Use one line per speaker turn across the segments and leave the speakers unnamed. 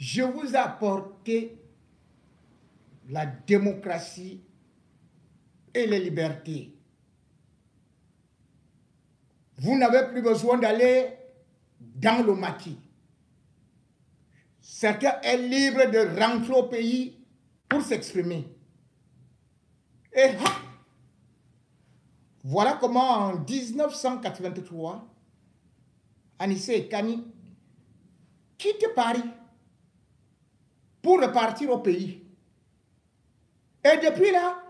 Je vous ai apporté la démocratie et les libertés. Vous n'avez plus besoin d'aller dans le maquis. Chacun est libre de rentrer au pays pour s'exprimer. Et voilà comment en 1983, Anissé et Kani quittent Paris pour repartir au pays. Et depuis là,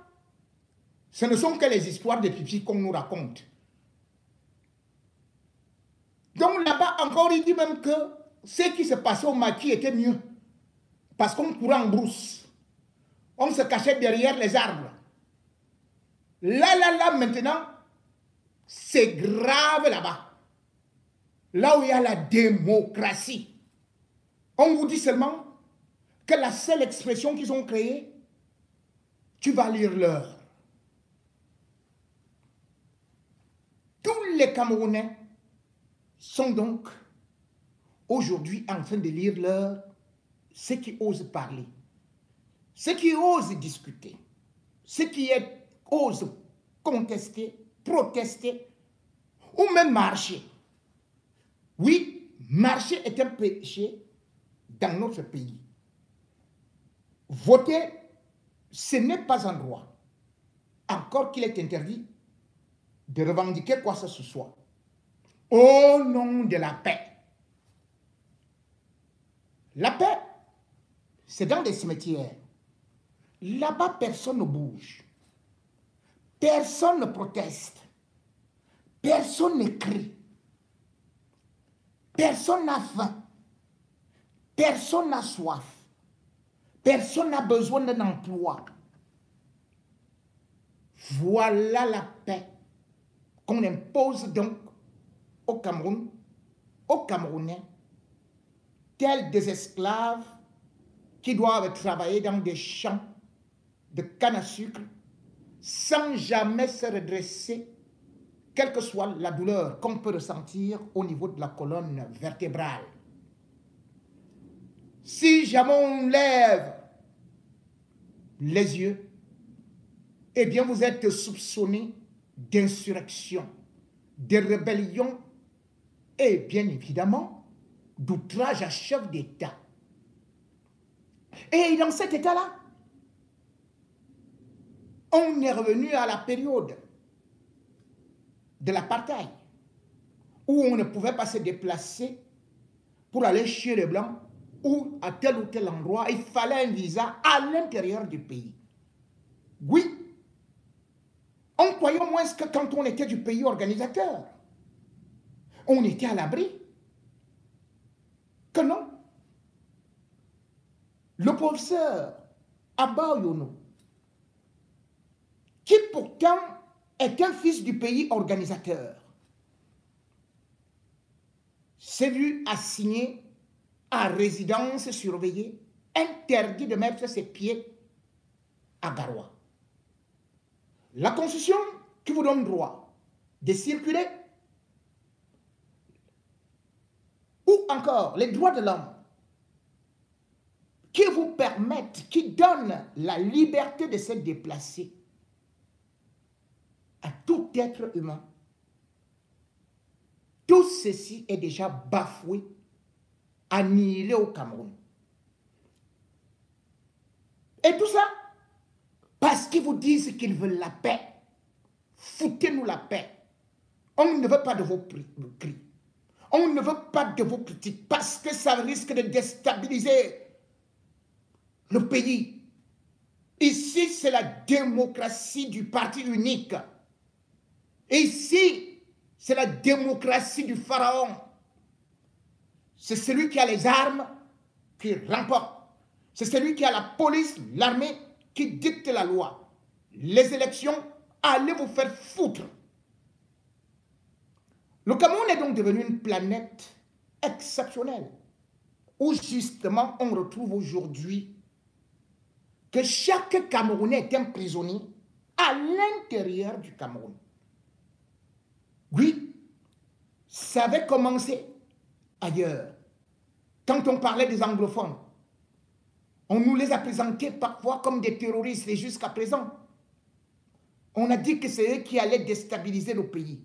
ce ne sont que les histoires de pipi qu'on nous raconte. Donc là-bas, encore, il dit même que ce qui se passait au maquis était mieux. Parce qu'on courait en brousse. On se cachait derrière les arbres. Là, maintenant, c'est grave là-bas. Là où il y a la démocratie. On vous dit seulement que la seule expression qu'ils ont créée, tu vas lire l'heure. Tous les Camerounais sont donc aujourd'hui en train de lire l'heure, ceux qui osent parler, ceux qui osent discuter, ceux qui osent contester, protester ou même marcher. Oui, marcher est un péché dans notre pays. Voter, ce n'est pas un droit. Encore qu'il est interdit de revendiquer quoi que ce soit. Au nom de la paix. La paix, c'est dans des cimetières. Là-bas, personne ne bouge. Personne ne proteste. Personne ne crie. Personne n'a faim. Personne n'a soif. Personne n'a besoin d'un emploi. Voilà la paix qu'on impose donc au Cameroun, aux Camerounais, tels des esclaves qui doivent travailler dans des champs de canne à sucre sans jamais se redresser, quelle que soit la douleur qu'on peut ressentir au niveau de la colonne vertébrale. Si jamais on lève les yeux, eh bien vous êtes soupçonné d'insurrection, de rébellion et bien évidemment d'outrage à chef d'État. Et dans cet état-là, on est revenu à la période de l'apartheid, où on ne pouvait pas se déplacer pour aller chez les Blancs ou à tel ou tel endroit. Il fallait un visa à l'intérieur du pays. Oui, on croyait au moins que quand on était du pays organisateur, on était à l'abri. Que non. Le professeur Abba Yono, qui pourtant est un fils du pays organisateur, s'est vu assigné à résidence surveillée, interdit de mettre ses pieds à Garoua. La Constitution qui vous donne droit de circuler, ou encore les droits de l'homme qui vous permettent, qui donnent la liberté de se déplacer à tout être humain. Tout ceci est déjà bafoué, annihilé au Cameroun. Et tout ça, parce qu'ils vous disent qu'ils veulent la paix. Foutez-nous la paix. On ne veut pas de vos cris. On ne veut pas de vos critiques parce que ça risque de déstabiliser le pays. Ici, c'est la démocratie du parti unique. Ici, c'est la démocratie du pharaon. C'est celui qui a les armes qui remporte. C'est celui qui a la police, l'armée qui dicte la loi. Les élections, allez vous faire foutre. Le Cameroun est donc devenu une planète exceptionnelle où justement on retrouve aujourd'hui que chaque Camerounais est un prisonnier à l'intérieur du Cameroun. Oui, ça avait commencé ailleurs. Quand on parlait des anglophones, On nous les a présentés parfois comme des terroristes et jusqu'à présent, on a dit que c'est eux qui allaient déstabiliser le pays.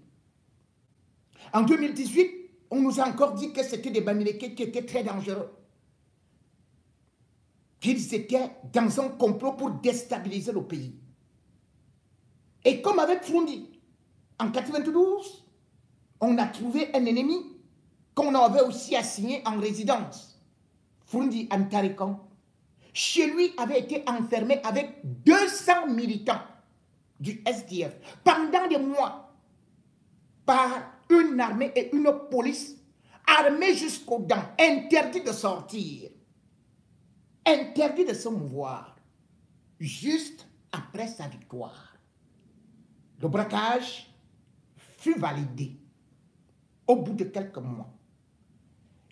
En 2018, on nous a encore dit que c'était des Bamileke qui étaient très dangereux. Qu'ils étaient dans un complot pour déstabiliser le pays. Et comme avec Frundi, en 92, on a trouvé un ennemi qu'on avait aussi assigné en résidence. Frundi Antarikan, chez lui avait été enfermé avec 200 militants du SDF pendant des mois par une armée et une police armée jusqu'aux dents, interdit de sortir, interdit de se mouvoir, juste après sa victoire. Le braquage fut validé au bout de quelques mois.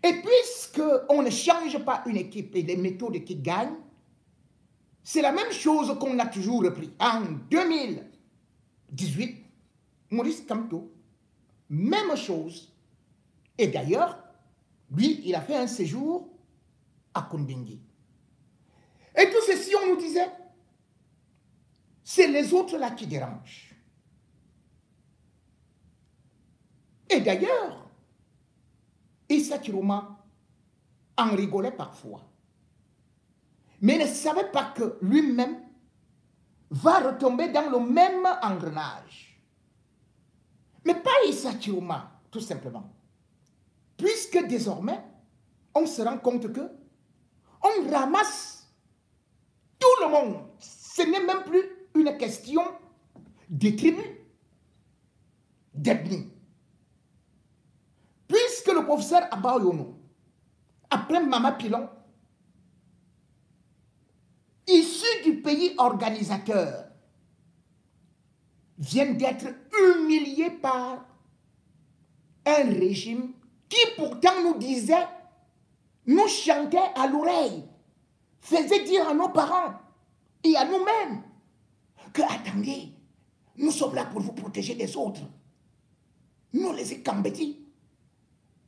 Et puisqu'on ne change pas une équipe et les méthodes qui gagnent, c'est la même chose qu'on a toujours repris. En 2018, Maurice Kamto, même chose. Et d'ailleurs, lui, il a fait un séjour à Kondengui. Et tout ceci, on nous disait, c'est les autres là qui dérangent. Et d'ailleurs, Issa Chiroma en rigolait parfois, mais ne savait pas que lui-même va retomber dans le même engrenage. Mais pas Issa Chiroma, tout simplement. Puisque désormais, on se rend compte que on ramasse tout le monde. Ce n'est même plus une question des tribus, d'ethnie. Puisque le professeur Abayono, après Mama Pilon, issu du pays organisateur, vient d'être humilié par un régime qui pourtant nous disait, nous chantait à l'oreille, faisait dire à nos parents et à nous-mêmes que attendez, nous sommes là pour vous protéger des autres. Nous les Ekambeti,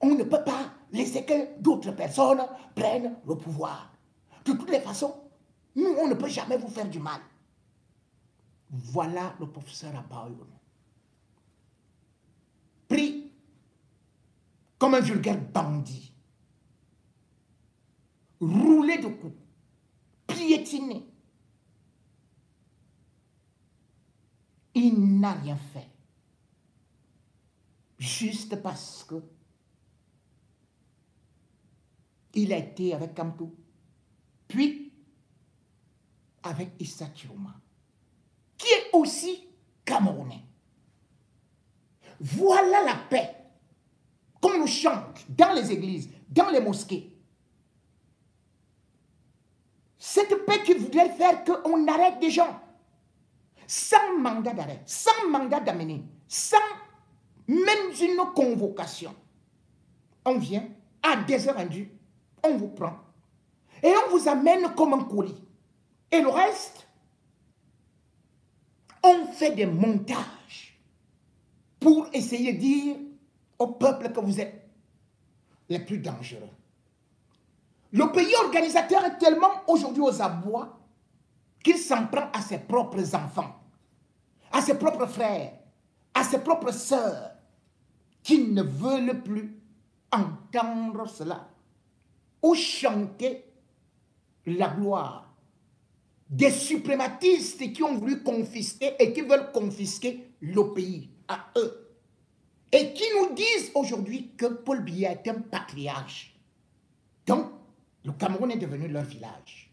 on ne peut pas laisser que d'autres personnes prennent le pouvoir. De toutes les façons, nous, on ne peut jamais vous faire du mal. Voilà le professeur Abayono. Pris comme un vulgaire bandit, roulé de coups, piétiné. Il n'a rien fait. Juste parce que il a été avec Kamto, puis avec Issa Chiroma, qui est aussi camerounais. Voilà la paix qu'on nous chante dans les églises, dans les mosquées. Cette paix qui voudrait faire qu'on arrête des gens sans mandat d'arrêt, sans mandat d'amener, sans même une convocation. On vient à des heures indues, on vous prend et on vous amène comme un colis. Et le reste, on fait des montages pour essayer de dire au peuple que vous êtes les plus dangereux. Le pays organisateur est tellement aujourd'hui aux abois qu'il s'en prend à ses propres enfants, à ses propres frères, à ses propres sœurs, qui ne veulent plus entendre cela ou chanter la gloire des suprématistes qui ont voulu confisquer et qui veulent confisquer le pays à eux. Et qui nous disent aujourd'hui que Paul Biya est un patriarche. Donc, le Cameroun est devenu leur village.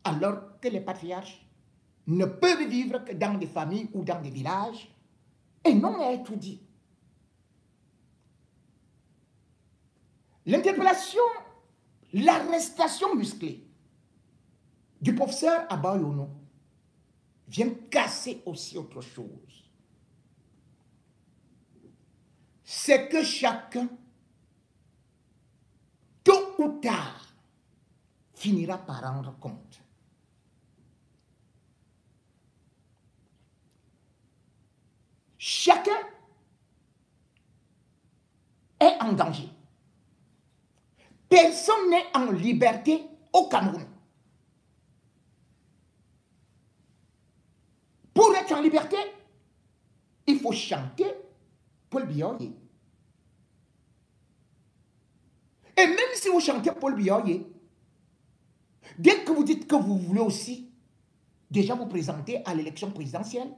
Alors que les patriarches ne peuvent vivre que dans des familles ou dans des villages et non à être dit. L'interpellation, l'arrestation musclée du professeur Abayono vient casser aussi autre chose. C'est que chacun, tôt ou tard, finira par rendre compte. Chacun est en danger. Personne n'est en liberté au Cameroun. Pour être en liberté, il faut chanter Paul Biya. Et même si vous chantez Paul Biya, dès que vous dites que vous voulez aussi déjà vous présenter à l'élection présidentielle,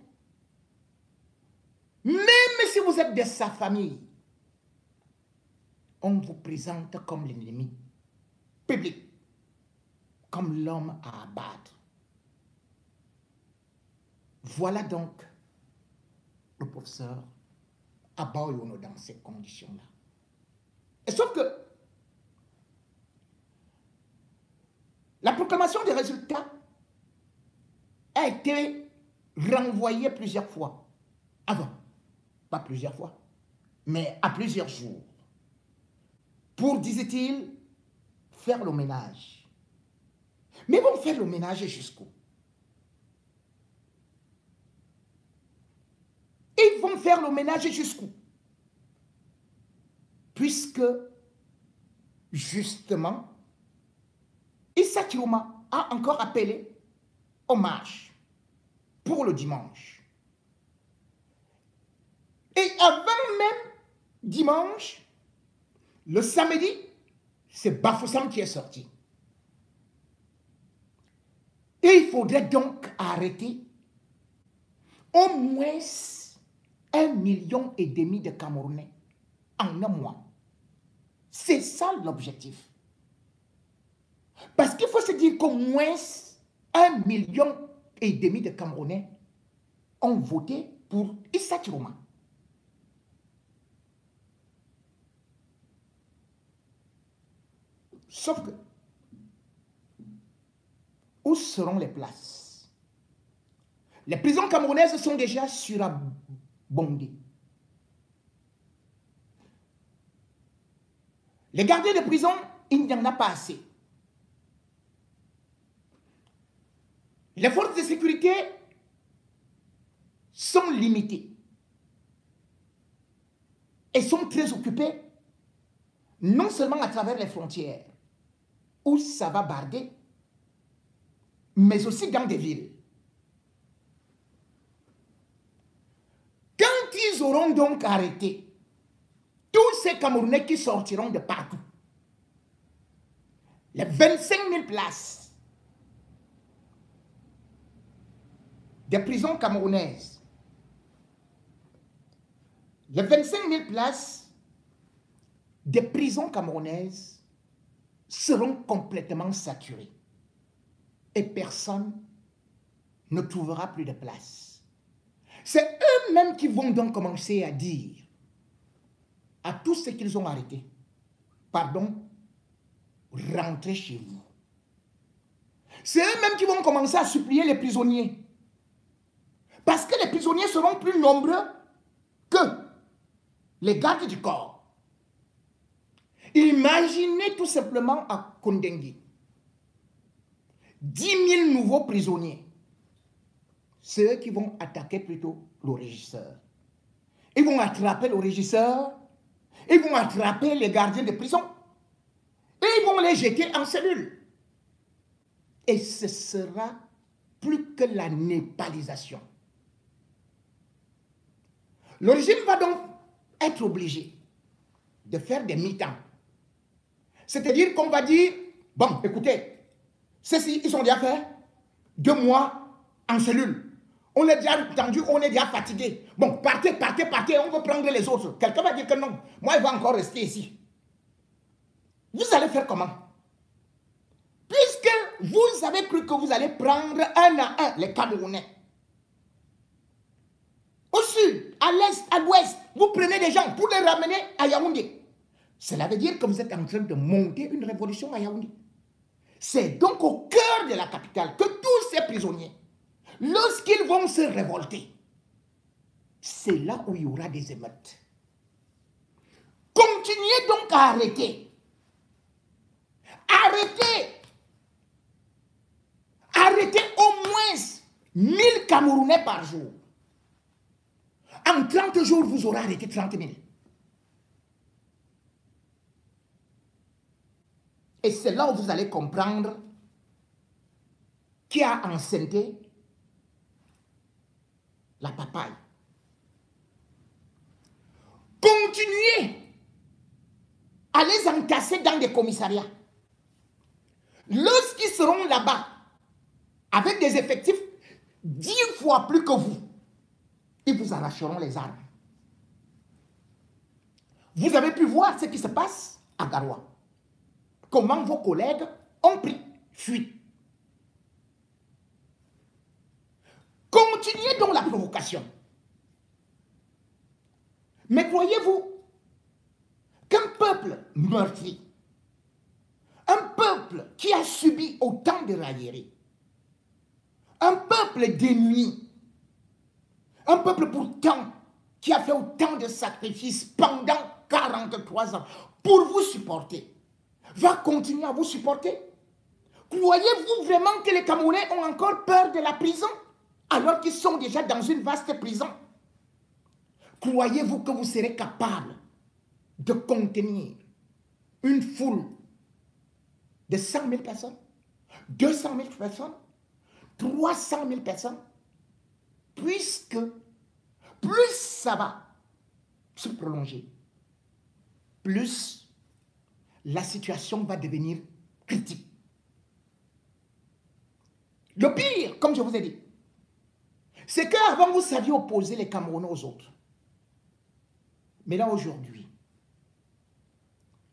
même si vous êtes de sa famille, on vous présente comme l'ennemi public, comme l'homme à abattre. Voilà donc le professeur Abba Oyono dans ces conditions-là. Et sauf que la proclamation des résultats a été renvoyée plusieurs fois. Avant, pas plusieurs fois, mais à plusieurs jours. Pour, disait-il, faire le ménage. Mais ils vont faire le ménage jusqu'où? Ils vont faire le ménage jusqu'où? Puisque, justement, Issa Chiroma a encore appelé au marche pour le dimanche. Et avant même dimanche, le samedi, c'est Bafoussam qui est sorti. Et il faudrait donc arrêter au moins 1,5 million de Camerounais en un mois. C'est ça l'objectif. Parce qu'il faut se dire qu'au moins 1,5 million de Camerounais ont voté pour Issa Chiroma. Sauf que, où seront les places? Les prisons camerounaises sont déjà surabondées. Les gardiens de prison, il n'y en a pas assez. Les forces de sécurité sont limitées et sont très occupées, non seulement à travers les frontières, où ça va barder, mais aussi dans des villes. Quand ils auront donc arrêté tous ces Camerounais qui sortiront de partout, les 25 000 places des prisons camerounaises, les 25 000 places des prisons camerounaises seront complètement saturées et personne ne trouvera plus de place. C'est eux-mêmes qui vont donc commencer à dire à tous ceux qu'ils ont arrêtés, pardon, rentrez chez vous. C'est eux-mêmes qui vont commencer à supplier les prisonniers. Parce que les prisonniers seront plus nombreux que les gardes du corps. Imaginez tout simplement à Kondengi 10 000 nouveaux prisonniers. C'est eux qui vont attaquer plutôt le régisseur. Ils vont attraper le régisseur, ils vont attraper les gardiens de prison et ils vont les jeter en cellule. Et ce sera plus que la népalisation. Le régime va donc être obligé de faire des mi-temps. C'est-à-dire qu'on va dire, bon, écoutez, ceux-ci, ils ont déjà fait 2 mois en cellule. On est déjà tendu, on est déjà fatigué. Bon, partez, partez, partez, on veut prendre les autres. Quelqu'un va dire que non, moi, il va encore rester ici. Vous allez faire comment? Puisque vous avez cru que vous allez prendre un à un les Camerounais. Au sud, à l'est, à l'ouest, vous prenez des gens pour les ramener à Yaoundé. Cela veut dire que vous êtes en train de monter une révolution à Yaoundé. C'est donc au cœur de la capitale que tous ces prisonniers, lorsqu'ils vont se révolter, c'est là où il y aura des émeutes. Continuez donc à arrêter. Arrêtez. Arrêtez au moins 1000 Camerounais par jour. En 30 jours, vous aurez arrêté 30 000. Et c'est là où vous allez comprendre qui a enceinté la papaye. Continuez à les entasser dans des commissariats. Lorsqu'ils seront là-bas, avec des effectifs 10 fois plus que vous, ils vous arracheront les armes. Vous avez pu voir ce qui se passe à Garoua. Comment vos collègues ont pris fuite. Continuez donc la provocation. Mais croyez-vous qu'un peuple meurtri, un peuple qui a subi autant de railleries, un peuple dénuni, un peuple pourtant qui a fait autant de sacrifices pendant 43 ans pour vous supporter, va continuer à vous supporter? Croyez-vous vraiment que les Camerounais ont encore peur de la prison alors qu'ils sont déjà dans une vaste prison? Croyez-vous que vous serez capable de contenir une foule de 100 000 personnes, 200 000 personnes, 300 000 personnes? Puisque plus ça va se prolonger, plus la situation va devenir critique. Le pire, comme je vous ai dit, c'est qu'avant vous saviez opposer les Camerounais aux autres. Mais là aujourd'hui,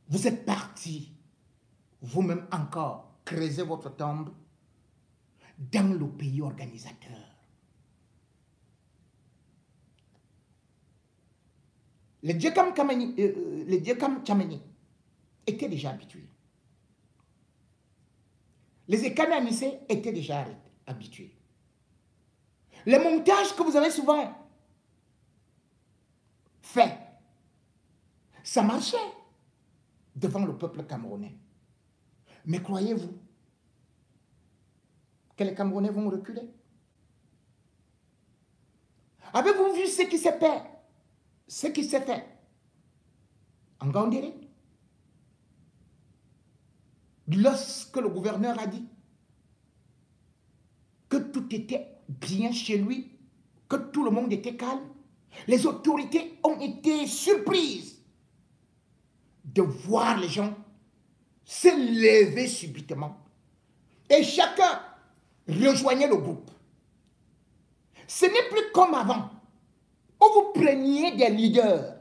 vous êtes partis, vous-même encore, creuser votre tombe dans le pays organisateur. Les Djekam Tchameni étaient déjà habitués. Les Ekananissés étaient déjà habitués. Les montages que vous avez souvent faits, ça marchait devant le peuple camerounais. Mais croyez-vous que les Camerounais vont reculer? Avez-vous vu ce qui s'est fait? Ce qui s'est fait en Gandéré? Lorsque le gouverneur a dit que tout était bien chez lui, que tout le monde était calme, les autorités ont été surprises de voir les gens se lever subitement. Et chacun rejoignait le groupe. Ce n'est plus comme avant, où vous preniez des leaders,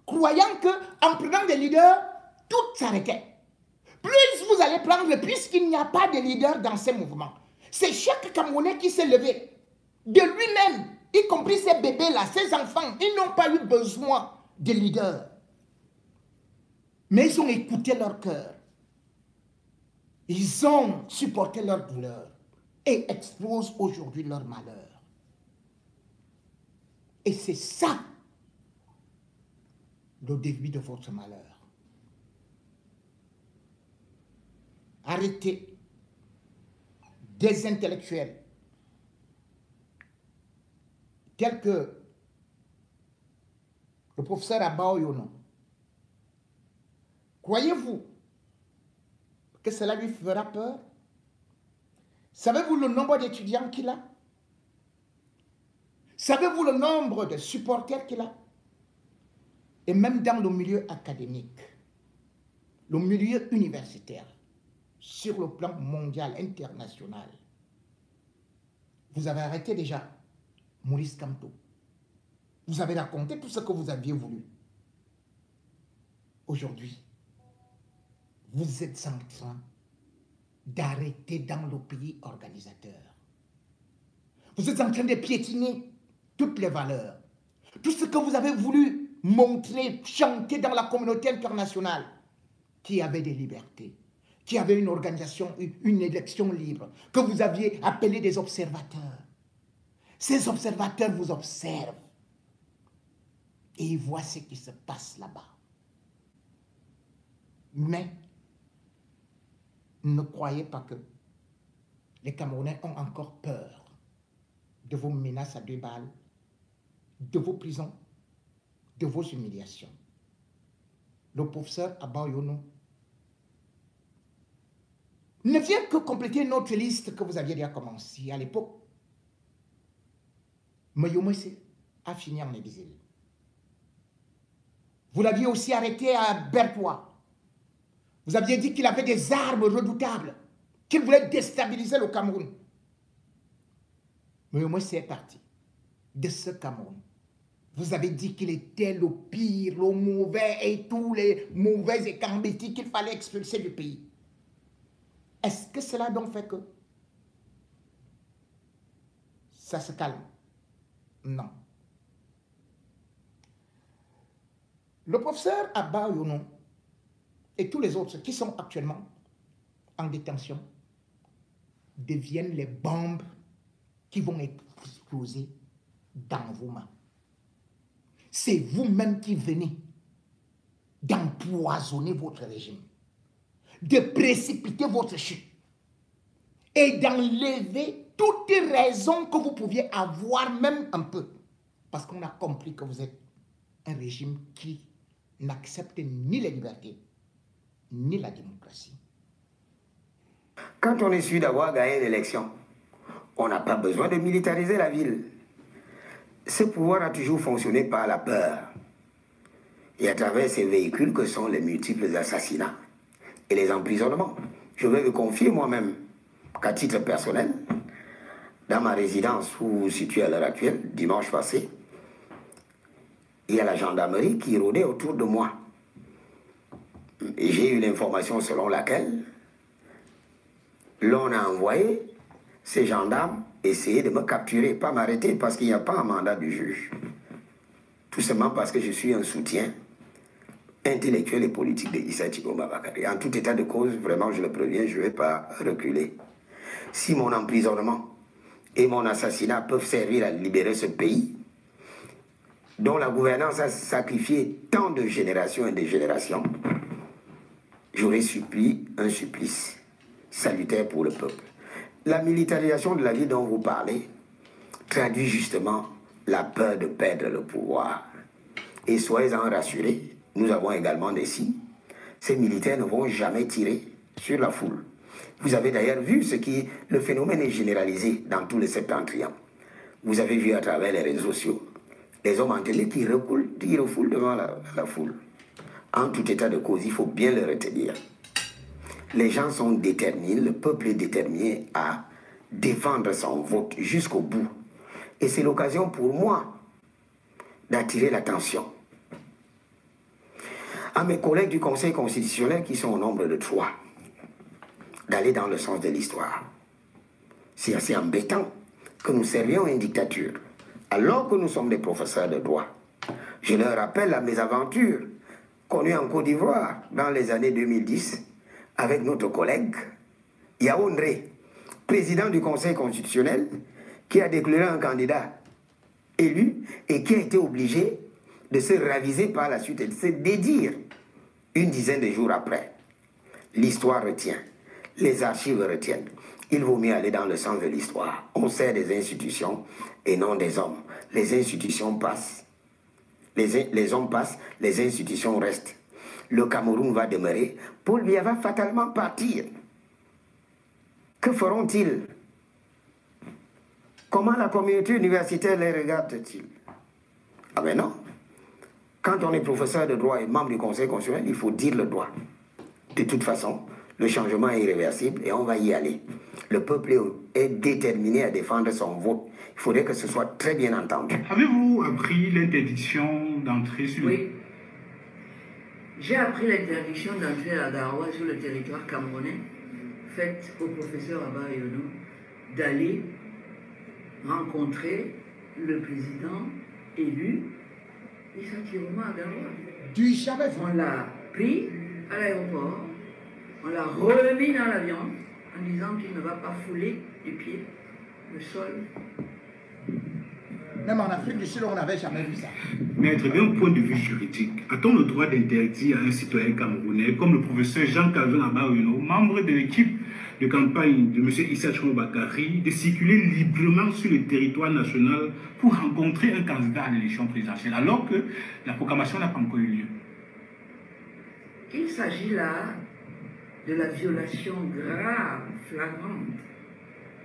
croyant qu'en prenant des leaders, tout s'arrêtait. Plus vous allez prendre, puisqu'il n'y a pas de leader dans ces mouvements. C'est chaque Camerounais qui s'est levé de lui-même, y compris ces bébés-là, ces enfants. Ils n'ont pas eu besoin de leaders. Mais ils ont écouté leur cœur. Ils ont supporté leur douleur et exposent aujourd'hui leur malheur. Et c'est ça le début de votre malheur. Arrêtez des intellectuels tels que le professeur Abao Yono. Croyez-vous que cela lui fera peur? Savez-vous le nombre d'étudiants qu'il a? Savez-vous le nombre de supporters qu'il a? Et même dans le milieu académique, le milieu universitaire, sur le plan mondial, international, vous avez arrêté déjà Maurice Kamto. Vous avez raconté tout ce que vous aviez voulu. Aujourd'hui, vous êtes en train d'arrêter dans le pays organisateur. Vous êtes en train de piétiner toutes les valeurs. Tout ce que vous avez voulu montrer, chanter dans la communauté internationale, qui avait des libertés, qui avait une organisation, une élection libre, que vous aviez appelé des observateurs. Ces observateurs vous observent et ils voient ce qui se passe là-bas. Mais ne croyez pas que les Camerounais ont encore peur de vos menaces à 2 balles, de vos prisons, de vos humiliations. Le professeur Abao Yono ne vient que compléter notre liste que vous aviez déjà commencé à l'époque. Mais Yomese a fini en exil. Vous l'aviez aussi arrêté à Bertois. Vous aviez dit qu'il avait des armes redoutables, qu'il voulait déstabiliser le Cameroun. Mais Yomese est parti de ce Cameroun. Vous avez dit qu'il était le pire, le mauvais et tous les mauvais écambétis qu'il fallait expulser du pays. Est-ce que cela donc fait que ça se calme? Non. Le professeur Abba Yono et tous les autres qui sont actuellement en détention deviennent les bombes qui vont exploser dans vos mains. C'est vous-même qui venez d'empoisonner votre régime, de précipiter votre chute et d'enlever toute raison que vous pouviez avoir, même un peu, parce qu'on a compris que vous êtes un régime qui n'accepte ni les libertés, ni la démocratie.
Quand on est sûr d'avoir gagné l'élection, on n'a pas besoin de militariser la ville. Ce pouvoir a toujours fonctionné par la peur. Et à travers ces véhicules que sont les multiples assassinats et les emprisonnements. Je vais vous confier moi-même qu'à titre personnel, dans ma résidence où vous vous situez à l'heure actuelle, dimanche passé, il y a la gendarmerie qui rôdait autour de moi. Et j'ai eu l'information selon laquelle l'on a envoyé ces gendarmes essayer de me capturer, pas m'arrêter parce qu'il n'y a pas un mandat du juge. Tout simplement parce que je suis un soutien intellectuel et politique de Issa Chigomba Bakary. En tout état de cause, vraiment, je le préviens, je ne vais pas reculer. Si mon emprisonnement et mon assassinat peuvent servir à libérer ce pays, dont la gouvernance a sacrifié tant de générations et de générations, j'aurais supplié un supplice salutaire pour le peuple. La militarisation de la vie dont vous parlez traduit justement la peur de perdre le pouvoir. Et soyez-en rassurés, nous avons également des signes. Ces militaires ne vont jamais tirer sur la foule. Vous avez d'ailleurs vu le phénomène est généralisé dans tout le septentrion. Vous avez vu à travers les réseaux sociaux les hommes en télé qui refoulent devant la foule. En tout état de cause, il faut bien le retenir. Les gens sont déterminés, le peuple est déterminé à défendre son vote jusqu'au bout. Et c'est l'occasion pour moi d'attirer l'attention à mes collègues du Conseil constitutionnel qui sont au nombre de 3, d'aller dans le sens de l'histoire. C'est assez embêtant que nous servions une dictature, alors que nous sommes des professeurs de droit. Je leur rappelle la mésaventure connue en Côte d'Ivoire dans les années 2010 avec notre collègue Yaoundé, président du Conseil constitutionnel, qui a déclaré un candidat élu et qui a été obligé de se raviser par la suite et de se dédire une dizaine de jours après. L'histoire retient, les archives retiennent. Il vaut mieux aller dans le sens de l'histoire. On sert des institutions et non des hommes. Les institutions passent. Les hommes passent, les institutions restent. Le Cameroun va demeurer. Paul Biya va fatalement partir. Que feront-ils? Comment la communauté universitaire les regarde-t-il? Ah ben non. Quand on est professeur de droit et membre du Conseil constitutionnel, il faut dire le droit. De toute façon, le changement est irréversible et on va y aller. Le peuple est déterminé à défendre son vote. Il faudrait que ce soit très bien entendu.
Avez-vous appris l'interdiction d'entrer sur...
Oui. J'ai appris l'interdiction d'entrer à Garoua sur le territoire camerounais, faite au professeur Abba Yono, d'aller rencontrer le président élu Issa Chiroma à Garoua.
Du jamais vu.
On l'a pris à l'aéroport, on l'a remis dans l'avion en disant qu'il ne va pas fouler du pied le sol.
Même en Afrique du Sud, on n'avait jamais vu ça.
Maître, d'un point de vue juridique, a-t-on le droit d'interdire à un citoyen camerounais, comme le professeur Jean-Calvin Abba Yono, membre de l'équipe de campagne de M. Issa Chiroma Bakary, de circuler librement sur le territoire national pour rencontrer un candidat à l'élection présidentielle, alors que la proclamation n'a pas encore eu lieu?
Il s'agit là de la violation grave, flagrante,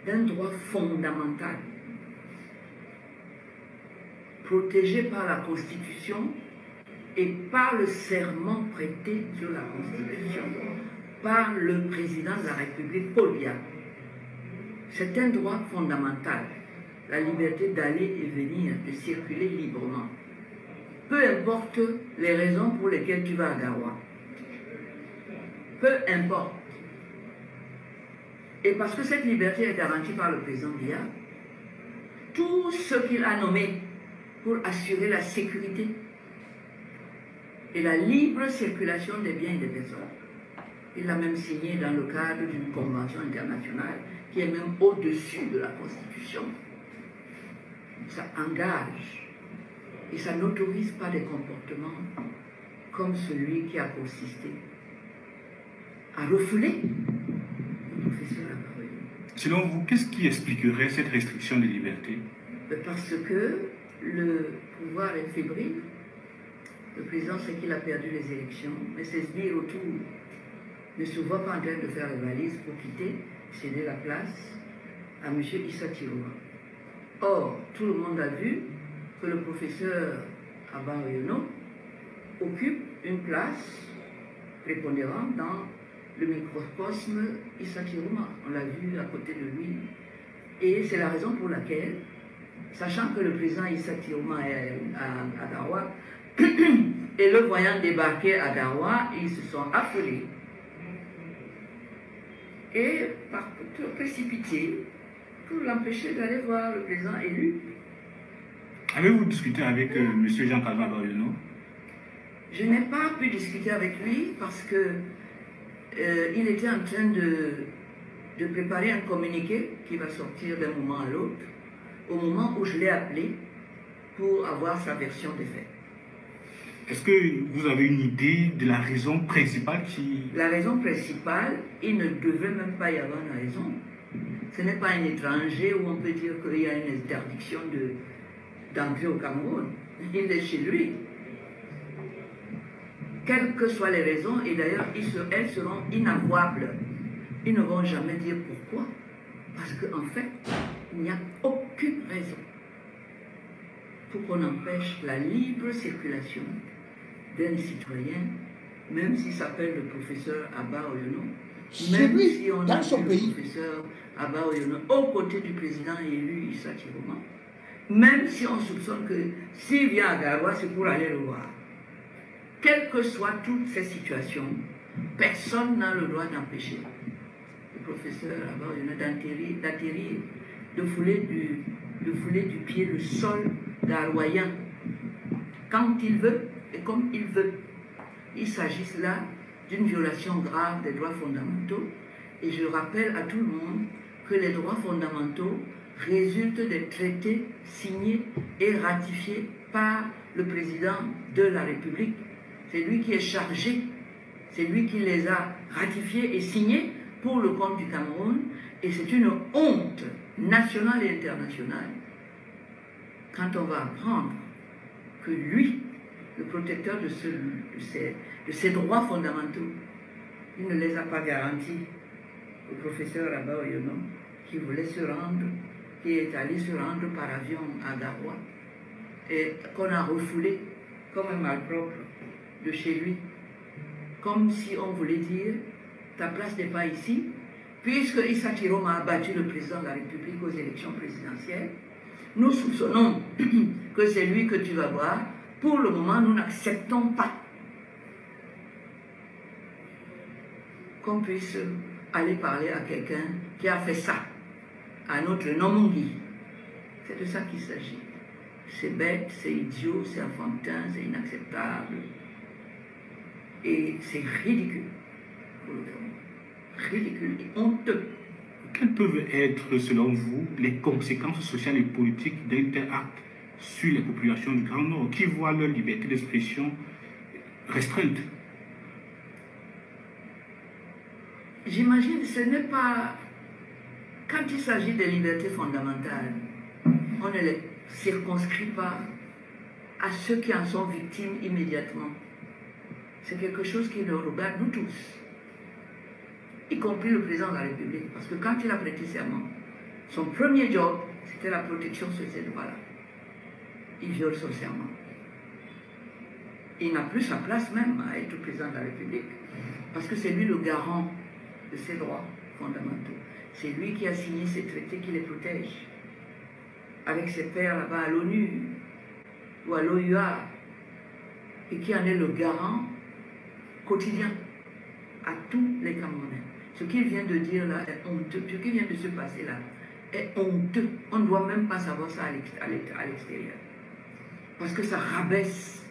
d'un droit fondamental. protégé par la Constitution et par le serment prêté sur la Constitution par le président de la République, Paul Biya. C'est un droit fondamental, la liberté d'aller et venir, de circuler librement. Peu importe les raisons pour lesquelles tu vas à Garoua. Peu importe. Et parce que cette liberté est garantie par le président Biya, tout ce qu'il a nommé pour assurer la sécurité et la libre circulation des biens et des personnes, il l'a même signé dans le cadre d'une convention internationale qui est même au-dessus de la Constitution. Ça engage et ça n'autorise pas des comportements comme celui qui a consisté à refouler le professeur Abba Oyono.
Selon vous, qu'est-ce qui expliquerait cette restriction des libertés?
Parce que le pouvoir est fébrile. Le président sait qu'il a perdu les élections, mais ses sbires autour ne se voient pas en train de faire les valises pour quitter, céder la place à M. Issa Tiroma. Or, tout le monde a vu que le professeur Abba Oyono occupe une place prépondérante dans le microcosme Issa Tiroma. On l'a vu à côté de lui. Et c'est la raison pour laquelle, sachant que le président Issa Tiroma est à Garoua, et le voyant débarquer à Garoua, ils se sont affolés. Et par précipité, pour l'empêcher d'aller voir le président élu.
Avez-vous discuté avec M. Jean-Calvin Abba Oyono?
Je n'ai pas pu discuter avec lui parce que il était en train de préparer un communiqué qui va sortir d'un moment à l'autre, au moment où je l'ai appelé pour avoir sa version des faits.
Est-ce que vous avez une idée de la raison principale qui...
La raison principale, il ne devait même pas y avoir une raison. Ce n'est pas un étranger où on peut dire qu'il y a une interdiction d'entrer au Cameroun. Il est chez lui. Quelles que soient les raisons, et d'ailleurs elles seront inavouables. Ils ne vont jamais dire pourquoi. Parce qu'en fait, il n'y a aucune raison pour qu'on empêche la libre circulation d'un citoyen, même s'il s'appelle le professeur Abba Oyono, même
lui,
si on
dans
a
son
vu
pays.
le professeur Abba Oyono aux côtés du président élu Issa Tiroma, même si on soupçonne que s'il vient à Garoua, c'est pour aller le voir. Quelles que soient toutes ces situations, personne n'a le droit d'empêcher le professeur Abba Oyono d'atterrir, de fouler du pied le sol garouayen quand il veut et comme il veut. Il s'agit là d'une violation grave des droits fondamentaux et je rappelle à tout le monde que les droits fondamentaux résultent des traités signés et ratifiés par le président de la République. C'est lui qui est chargé, c'est lui qui les a ratifiés et signés pour le compte du Cameroun et c'est une honte nationale et internationale quand on va apprendre que lui, le protecteur de ces droits fondamentaux, il ne les a pas garantis au professeur Abba Oyono qui voulait se rendre, qui est allé se rendre par avion à Garoua et qu'on a refoulé comme un malpropre de chez lui, comme si on voulait dire ta place n'est pas ici, puisque Issa Tiroma a battu le président de la République aux élections présidentielles. Nous soupçonnons que c'est lui que tu vas voir. Pour le moment, nous n'acceptons pas qu'on puisse aller parler à quelqu'un qui a fait ça, à notre Nomongi. C'est de ça qu'il s'agit. C'est bête, c'est idiot, c'est enfantin, c'est inacceptable. Et c'est ridicule pour le Cameroun. Ridicule et honteux.
Quelles peuvent être, selon vous, les conséquences sociales et politiques d'un tel acte sur les populations du Grand Nord qui voient leur liberté d'expression restreinte?
J'imagine, ce n'est pas... Quand il s'agit de libertés fondamentales, on ne les circonscrit pas à ceux qui en sont victimes immédiatement. C'est quelque chose qui nous regarde, nous tous, y compris le président de la République. Parce que quand il a prêté serment, son premier job, c'était la protection sur ces droits-là. il viole son serment. Il n'a plus sa place même à être président de la République, parce que c'est lui le garant de ses droits fondamentaux. C'est lui qui a signé ces traités qui les protègent, avec ses pairs là-bas à l'ONU ou à l'OUA, et qui en est le garant quotidien à tous les Camerounais. Ce qu'il vient de dire là est honteux, ce qui vient de se passer là est honteux. On ne doit même pas savoir ça à l'extérieur. Parce que ça rabaisse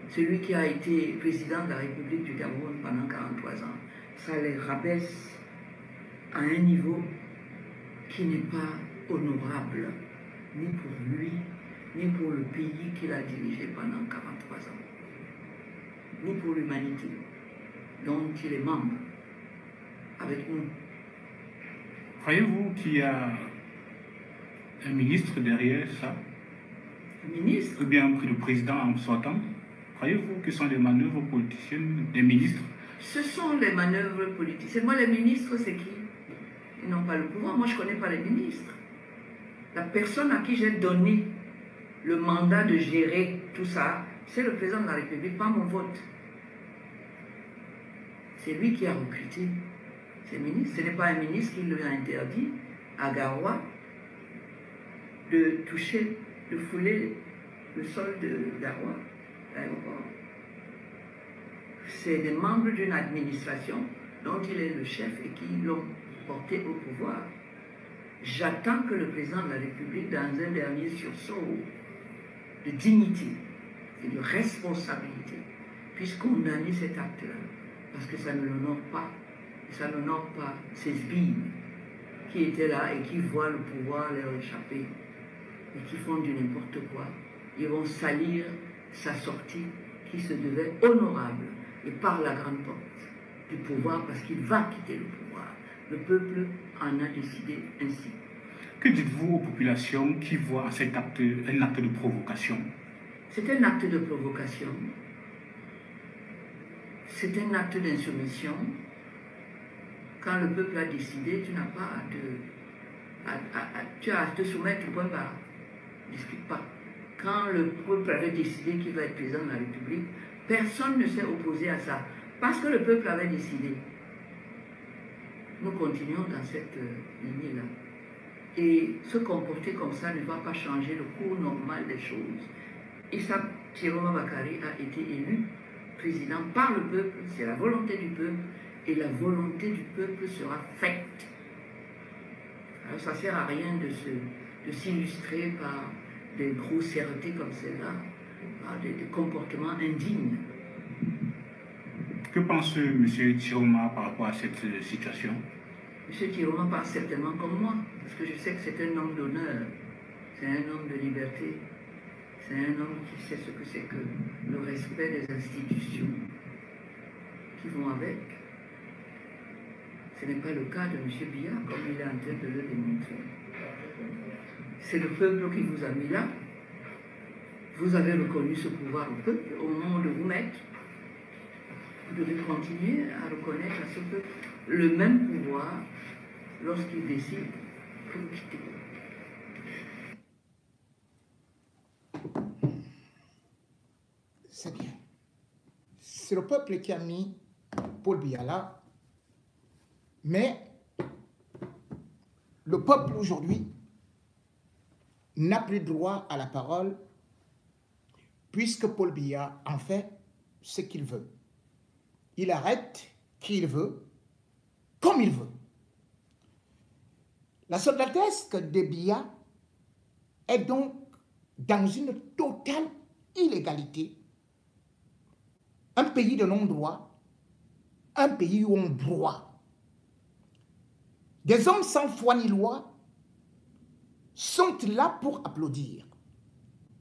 celui qui a été président de la République du Cameroun pendant 43 ans. Ça les rabaisse à un niveau qui n'est pas honorable, ni pour lui, ni pour le pays qu'il a dirigé pendant 43 ans, ni pour l'humanité dont il est membre avec nous.
Croyez-vous qu'il y a un ministre derrière ça?
Un ministre?
Ou bien le président en sortant? Croyez-vous que ce sont des manœuvres politiciennes des ministres?
Ce sont les manœuvres politiciennes. Moi, les ministres, c'est qui? Ils n'ont pas le pouvoir. Moi, je ne connais pas les ministres. La personne à qui j'ai donné le mandat de gérer tout ça, c'est le président de la République, pas mon vote. C'est lui qui a recruté ces ministres. Ce n'est pas un ministre qui lui a interdit à Garoua de toucher, de fouler le sol de Garoua, l'aéroport. C'est des membres d'une administration dont il est le chef et qui l'ont porté au pouvoir. J'attends que le président de la République, dans un dernier sursaut de dignité et de responsabilité, puisse condamner cet acte-là. Parce que ça ne l'honore pas. Et ça n'honore pas ces sbires qui étaient là et qui voient le pouvoir leur échapper et qui font du n'importe quoi. Ils vont salir sa sortie qui se devait honorable et par la grande porte du pouvoir parce qu'il va quitter le pouvoir. Le peuple en a décidé ainsi.
Que dites-vous aux populations qui voient cet acte un acte de provocation?
C'est un acte de provocation. C'est un acte d'insoumission. Quand le peuple a décidé, tu n'as pas tu as à te soumettre au point barre. Ne discute pas. Quand le peuple avait décidé qu'il va être président de la République, personne ne s'est opposé à ça. Parce que le peuple avait décidé. Nous continuons dans cette lignée-là. Et se comporter comme ça ne va pas changer le cours normal des choses. Issa Chiroma Bakary a été élu président par le peuple, c'est la volonté du peuple, et la volonté du peuple sera faite. Alors ça ne sert à rien de s'illustrer par des grossièretés comme celle-là, par des comportements indignes.
Que pense M. Chiroma par rapport à cette situation?
M. Chiroma parle certainement comme moi, parce que je sais que c'est un homme d'honneur, c'est un homme de liberté, c'est un homme qui sait ce que c'est que le respect des institutions qui vont avec. Ce n'est pas le cas de M. Biya, comme il est en train de le démontrer. C'est le peuple qui vous a mis là. Vous avez reconnu ce pouvoir au peuple au moment de vous mettre. Vous devez continuer à reconnaître à ce peuple le même pouvoir lorsqu'il décide de vous quitter.
C'est bien. C'est le peuple qui a mis Paul Biya là, mais le peuple aujourd'hui n'a plus droit à la parole puisque Paul Biya en fait ce qu'il veut. Il arrête qui il veut, comme il veut. La soldatesque de Biya est donc dans une totale illégalité. Un pays de non-droit, un pays où on broie. Des hommes sans foi ni loi sont là pour applaudir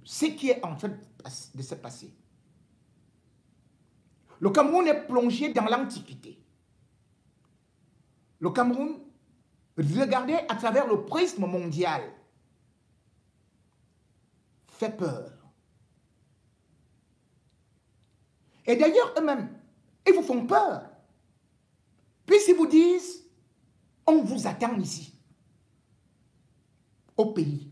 ce qui est en train de se passer. Le Cameroun est plongé dans l'Antiquité. Le Cameroun, regardé à travers le prisme mondial, fait peur. Et d'ailleurs, eux-mêmes, ils vous font peur. Puisqu'ils vous disent, on vous attend ici, au pays.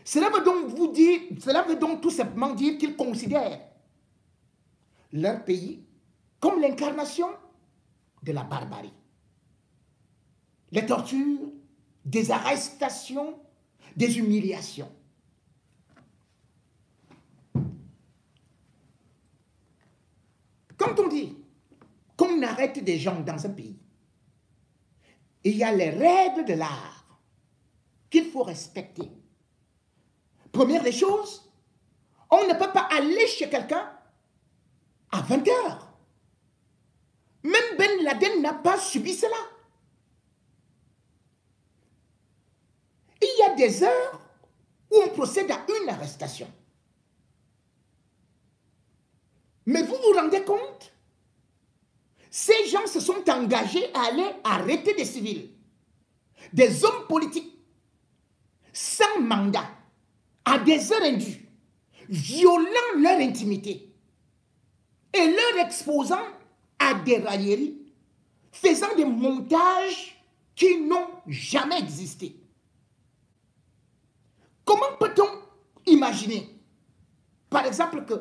Cela veut donc tout simplement dire qu'ils considèrent leur pays comme l'incarnation de la barbarie. Les tortures, des arrestations, des humiliations. Quand on dit qu'on arrête des gens dans un pays, il y a les règles de l'art qu'il faut respecter. Première des choses, on ne peut pas aller chez quelqu'un à 20 heures. Même Ben Laden n'a pas subi cela. Il y a des heures où on procède à une arrestation. Mais vous vous rendez compte? Ces gens se sont engagés à aller arrêter des civils, des hommes politiques, sans mandat, à des heures indues, violant leur intimité et leur exposant à des railleries, faisant des montages qui n'ont jamais existé. Comment peut-on imaginer, par exemple, que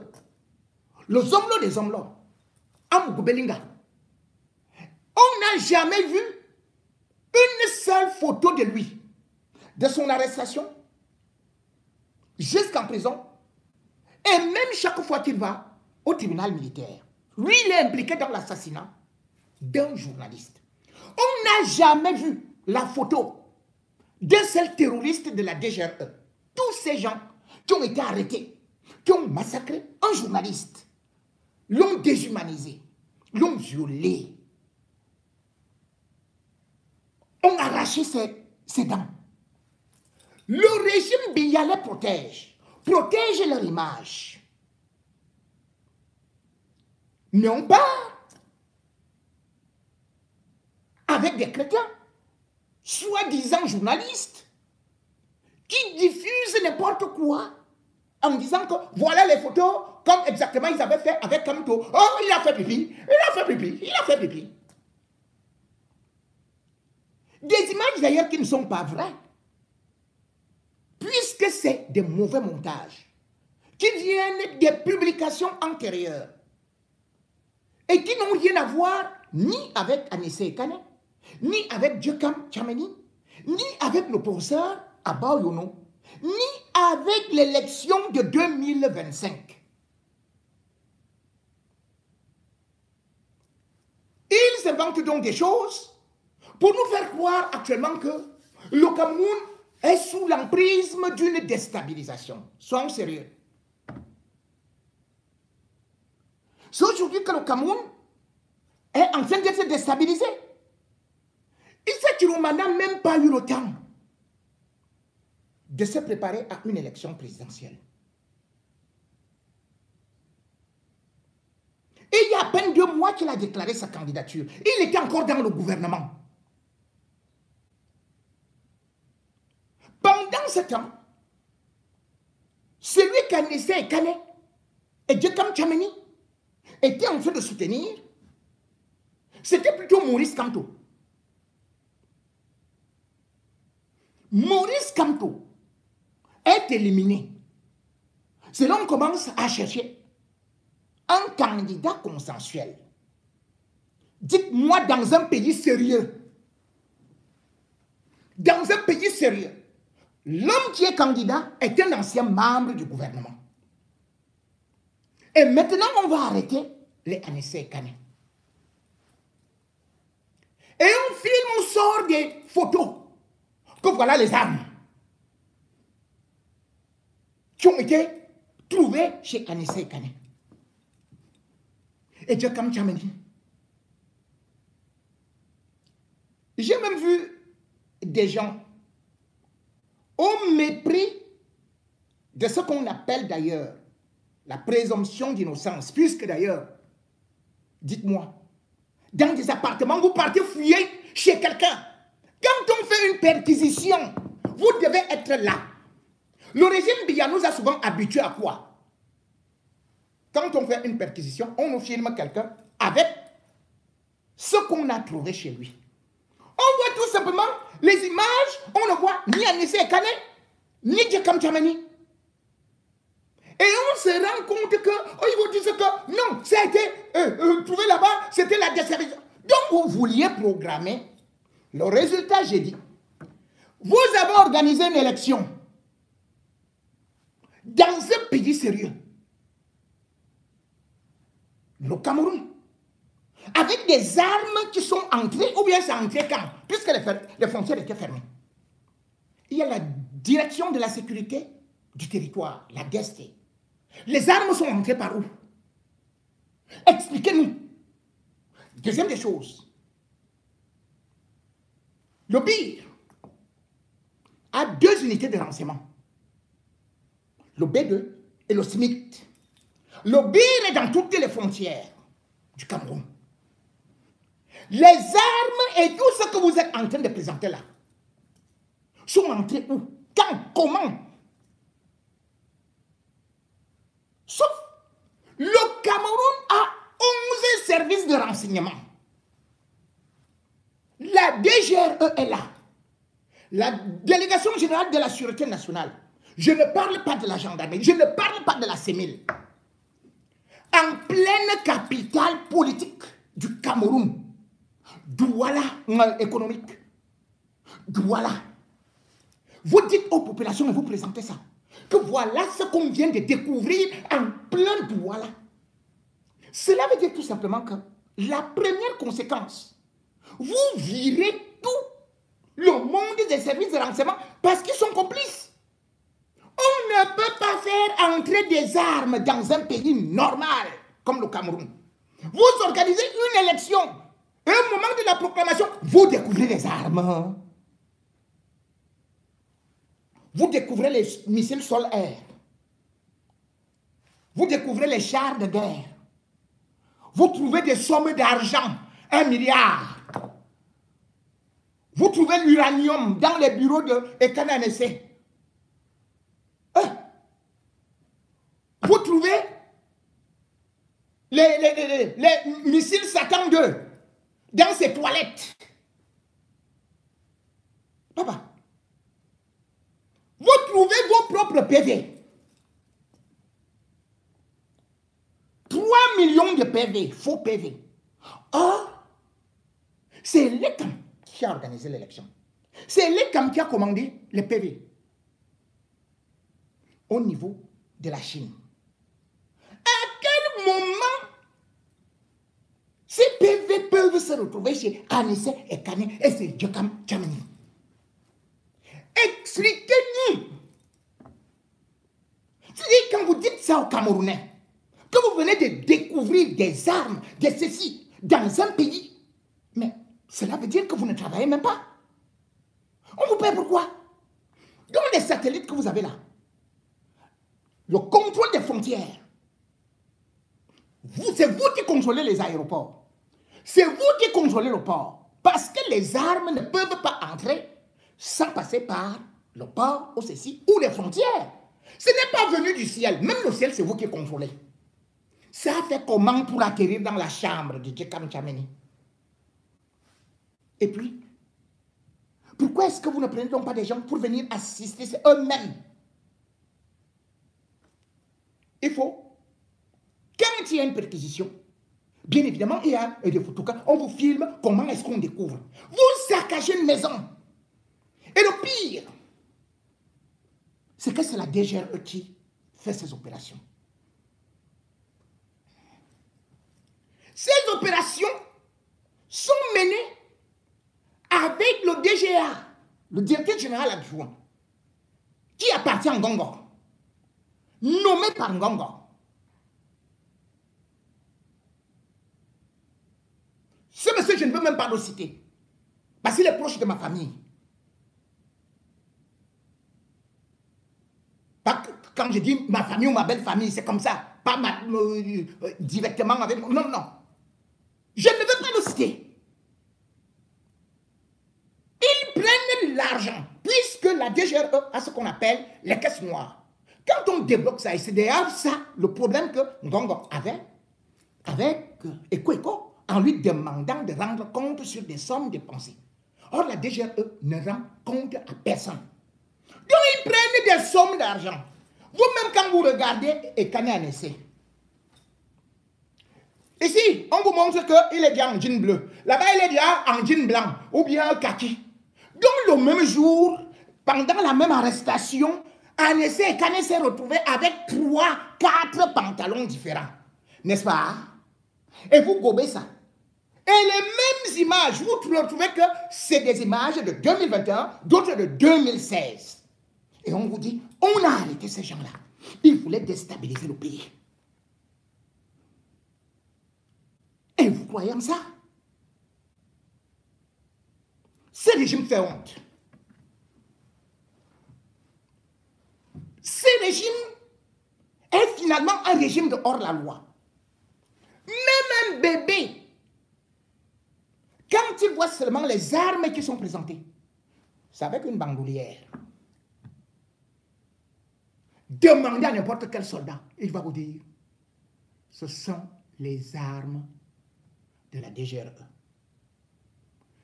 le Zomlo des Zomlo, Amougou Belinga, on n'a jamais vu une seule photo de lui, de son arrestation, jusqu'en prison, et même chaque fois qu'il va au tribunal militaire, lui, il est impliqué dans l'assassinat d'un journaliste. On n'a jamais vu la photo d'un seul terroriste de la DGRE. Tous ces gens qui ont été arrêtés, qui ont massacré un journaliste, l'ont déshumanisé, l'ont violé, ont arraché ses dents. Le régime Biya les protège leur image. Non pas avec des chrétiens, soi-disant journalistes, qui diffusent n'importe quoi en disant que voilà les photos comme exactement ils avaient fait avec Kamto. Oh, il a fait pipi, il a fait pipi, il a fait pipi. Des images d'ailleurs qui ne sont pas vraies, puisque c'est des mauvais montages qui viennent des publications antérieures et qui n'ont rien à voir ni avec Anissé Kane, ni avec Djekam Tchameni, ni avec le professeur Abba Yono, ni avec l'élection de 2025. Ils inventent donc des choses pour nous faire croire actuellement que le Cameroun est sous l'emprise d'une déstabilisation. Soyons sérieux. C'est aujourd'hui que le Cameroun est en train de se déstabiliser. Issa Chiroma n'a même pas eu le temps de se préparer à une élection présidentielle. Et il y a à peine 2 mois qu'il a déclaré sa candidature. Il était encore dans le gouvernement. Pendant ce temps, celui qu'Anissé Kane et Djekam Tchameni étaient en train de soutenir, c'était plutôt Maurice Kamto. Maurice Kamto est éliminé. C'est là qu'on commence à chercher un candidat consensuel. Dites-moi, dans un pays sérieux, l'homme qui est candidat est un ancien membre du gouvernement. Et maintenant, on va arrêter les Anissé Kane. Et on filme, on sort des photos. Que voilà les armes qui ont été trouvées chez Anissé Kane. Et Djekam Tchameni. J'ai même vu des gens au mépris de ce qu'on appelle d'ailleurs la présomption d'innocence, puisque d'ailleurs, dites-moi, dans des appartements, vous partez fouiller chez quelqu'un. Quand on fait une perquisition, vous devez être là. Le régime Biya nous a souvent habitués à quoi? Quand on fait une perquisition, on nous filme quelqu'un avec ce qu'on a trouvé chez lui. On voit tout simplement les images, on ne voit ni Anissé Kane, ni Djekam Tchamani. Et on se rend compte que, oh, ils vont dire que non, ça a été trouvé là-bas, c'était la desservissement. Donc vous vouliez programmer. Le résultat, j'ai dit, vous avez organisé une élection dans un pays sérieux, le Cameroun, avec des armes qui sont entrées, ou bien c'est entré quand, puisque les frontières étaient fermées. Il y a la direction de la sécurité du territoire, la DST. Les armes sont entrées par où? Expliquez-nous. Deuxième des choses, le BIR a 2 unités de renseignement, le B2 et le SMIC. Le BIR est dans toutes les frontières du Cameroun. Les armes et tout ce que vous êtes en train de présenter là sont entrés où? Quand? Comment? Sauf, le Cameroun a 11 services de renseignement. La DGRE est là. La Délégation générale de la Sûreté nationale. Je ne parle pas de la gendarmerie, je ne parle pas de la CEMIL. En pleine capitale politique du Cameroun, Douala économique, Douala. Vous dites aux populations et vous présentez ça, que voilà ce qu'on vient de découvrir en plein Douala. Cela veut dire tout simplement que la première conséquence, vous virez tout le monde des services de renseignement parce qu'ils sont complices. On ne peut pas faire entrer des armes dans un pays normal comme le Cameroun. Vous organisez une élection et au moment de la proclamation, vous découvrez les armes. Vous découvrez les missiles sol-air. Vous découvrez les chars de guerre. Vous trouvez des sommes d'argent, 1 milliard. Vous trouvez l'uranium dans les bureaux de Ekananese. Vous trouvez les missiles Satan 2 dans ses toilettes. Papa, vous trouvez vos propres PV. 3 millions de PV, faux PV. Or, c'est l'ECAM qui a organisé l'élection. C'est l'ECAM qui a commandé les PV au niveau de la Chine. À quel moment ces PV peuvent se retrouver chez Anissé et Kane et c'est Djekam Tchamani? Expliquez-nous. C'est-à-dire quand vous dites ça aux Camerounais, que vous venez de découvrir des armes, des ceci, dans un pays, mais cela veut dire que vous ne travaillez même pas. On vous paie pourquoi? Dans les satellites que vous avez là, le contrôle des frontières, c'est vous qui contrôlez les aéroports. C'est vous qui contrôlez le port. Parce que les armes ne peuvent pas entrer sans passer par le port ou ceci, ou les frontières. Ce n'est pas venu du ciel. Même le ciel, c'est vous qui contrôlez. Ça fait comment pour atterrir dans la chambre de Djekam Tchamani? Et puis, pourquoi est-ce que vous ne prenez donc pas des gens pour venir assister eux-mêmes? Il faut, quand il y a une perquisition, bien évidemment, il y a des photos, on vous filme comment est-ce qu'on découvre. Vous saccagez une maison. Et le pire, c'est que c'est la DGRE qui fait ces opérations. Ces opérations sont menées avec le DGA, le directeur général adjoint, qui appartient à Ngongor, nommé par Ngongor. Ce monsieur, je ne veux même pas le citer, parce qu'il est proche de ma famille. Quand je dis ma famille ou ma belle famille, c'est comme ça, pas directement avec moi. Non, non. Je ne veux pas le citer. Ils prennent l'argent, puisque la DGRE a ce qu'on appelle les caisses noires. Quand on débloque ça, et c'est d'ailleurs ça le problème que Ngongo avait avec Ekweko, en lui demandant de rendre compte sur des sommes dépensées. Or, la DGRE ne rend compte à personne. Donc, ils prennent des sommes d'argent. Vous-même, quand vous regardez Ekane en essai, ici, on vous montre qu'il est déjà en jean bleu. Là-bas, il est déjà en jean blanc ou bien kaki. Donc, le même jour, pendant la même arrestation, en essai, Ekane s'est retrouvé avec 3, 4 pantalons différents. N'est-ce pas? Et vous gobez ça. Et les mêmes images, vous retrouvez que c'est des images de 2021, d'autres de 2016. Et on vous dit, on a arrêté ces gens-là. Ils voulaient déstabiliser le pays. Et vous croyez en ça? Ce régime fait honte. Ce régime est finalement un régime de hors-la-loi. Même un bébé, quand il voit seulement les armes qui sont présentées, c'est avec une bandoulière. Demandez à n'importe quel soldat, il va vous dire, ce sont les armes de la DGRE.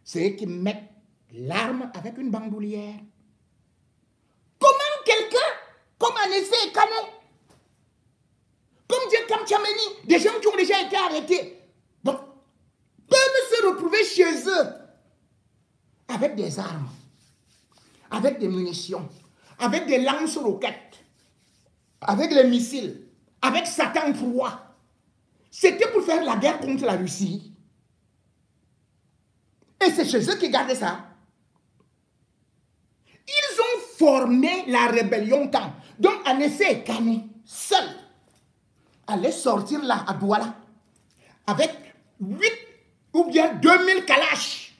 C'est eux qui mettent l'arme avec une bandoulière. Comment quelqu'un, comme Anessé Ekane, comme Djekam Tchameni, des gens qui ont déjà été arrêtés, donc, peuvent se retrouver chez eux avec des armes, avec des munitions, avec des lance-roquettes, avec les missiles, avec Satan 3. C'était pour faire la guerre contre la Russie. Et c'est chez eux qu'ils gardaient ça. Ils ont formé la rébellion quand. Donc, Anessé Ekane, seul, allait sortir là, à Douala, avec 8 ou bien 2000 kalash.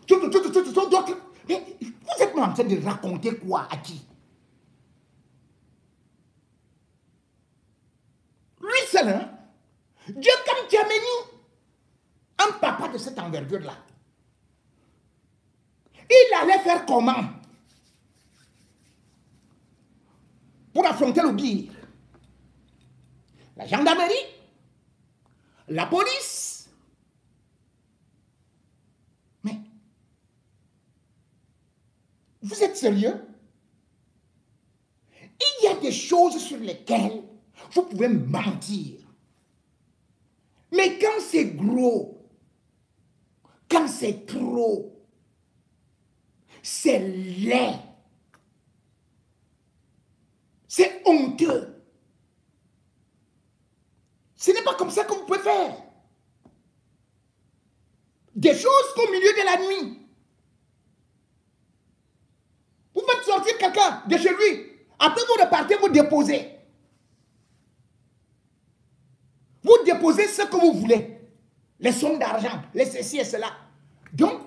Mais vous êtes en train de raconter quoi à qui? Lui seul, hein? Dieu comme Tchameni, un papa de cette envergure-là. Il allait faire comment pour affronter le pire? La gendarmerie, la police. Mais, vous êtes sérieux? Il y a des choses sur lesquelles vous pouvez mentir. Mais quand c'est gros, quand c'est trop, c'est laid, c'est honteux. Ce n'est pas comme ça que vous pouvez faire. Des choses qu'au milieu de la nuit, vous faites sortir quelqu'un de chez lui. Après, vous repartez, vous déposez. Vous déposez ce que vous voulez. Les sommes d'argent, les ceci et cela. Donc,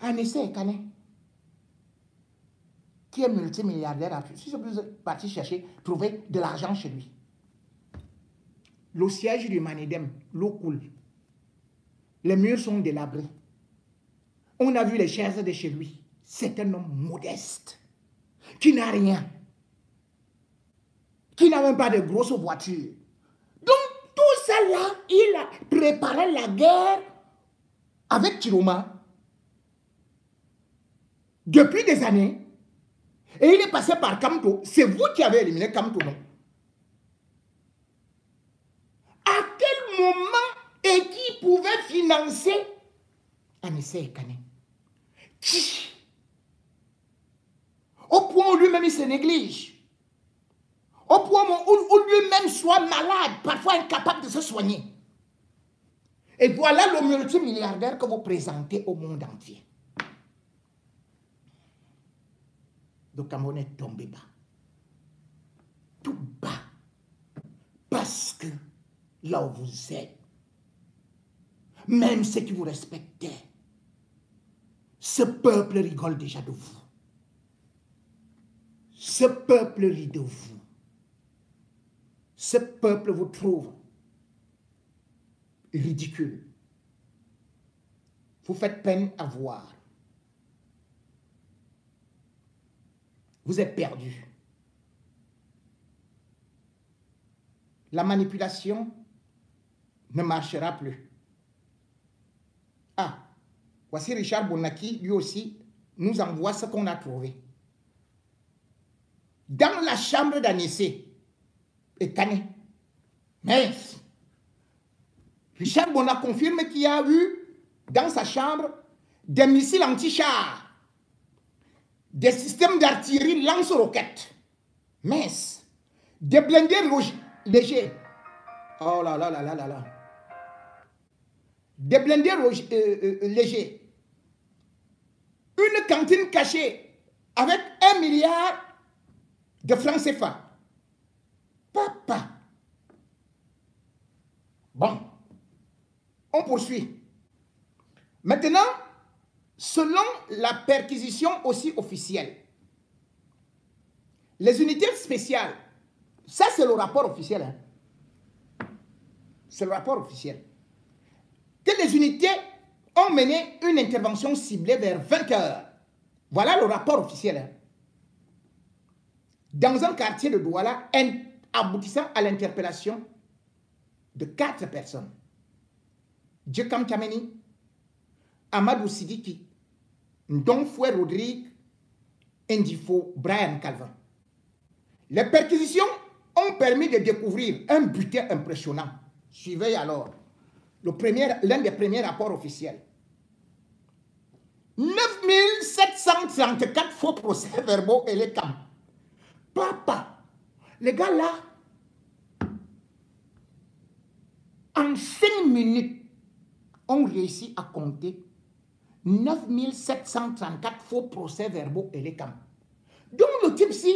Anessé Ekane, qui est multimilliardaire, si je peux partir chercher, trouver de l'argent chez lui. Le siège du Manedem, l'eau coule. Les murs sont délabrés. On a vu les chaises de chez lui. C'est un homme modeste, qui n'a rien, qui n'a même pas de grosses voitures. Donc, tout ça là, il a préparé la guerre avec Chiroma depuis des années. Et il est passé par Kamto. C'est vous qui avez éliminé Kamto, non? À quel moment et qui pouvait financer Anessé Ekane? Qui? Au point où lui-même il se néglige. Au point où lui-même soit malade, parfois incapable de se soigner. Et voilà le multimilliardaire que vous présentez au monde entier. Le Cameroun est tombé bas. Tout bas. Parce que là où vous êtes, même ceux qui vous respectaient, ce peuple rigole déjà de vous. Ce peuple rit de vous. Ce peuple vous trouve ridicule. Vous faites peine à voir. Vous êtes perdus. La manipulation ne marchera plus. Ah, voici Richard Bonaki, lui aussi, nous envoie ce qu'on a trouvé. Dans la chambre d'Anissé et Kane. Mais Richard Bona confirme qu'il y a eu dans sa chambre des missiles anti-chars, des systèmes d'artillerie lance-roquettes, minces, des blindés légers. Oh là là là là là là. Des blindés légers. Une cantine cachée avec 1 milliard de francs CFA. Papa. Bon. On poursuit. Maintenant, selon la perquisition aussi officielle, les unités spéciales, ça c'est le rapport officiel. Hein. C'est le rapport officiel. Que les unités ont mené une intervention ciblée vers 20 h. Voilà le rapport officiel. Hein. Dans un quartier de Douala, aboutissant à l'interpellation de 4 personnes. Djekam Chameni, Amadou Sidiki, Ndonfoué Rodrigue, Ndifo Brian Calvin. Les perquisitions ont permis de découvrir un butin impressionnant. Suivez alors l'un des premiers rapports officiels. 9734 faux procès-verbaux et les camps. Papa, les gars là, en 5 minutes, ont réussi à compter 9734 faux procès-verbaux et les camps. Donc le type-ci,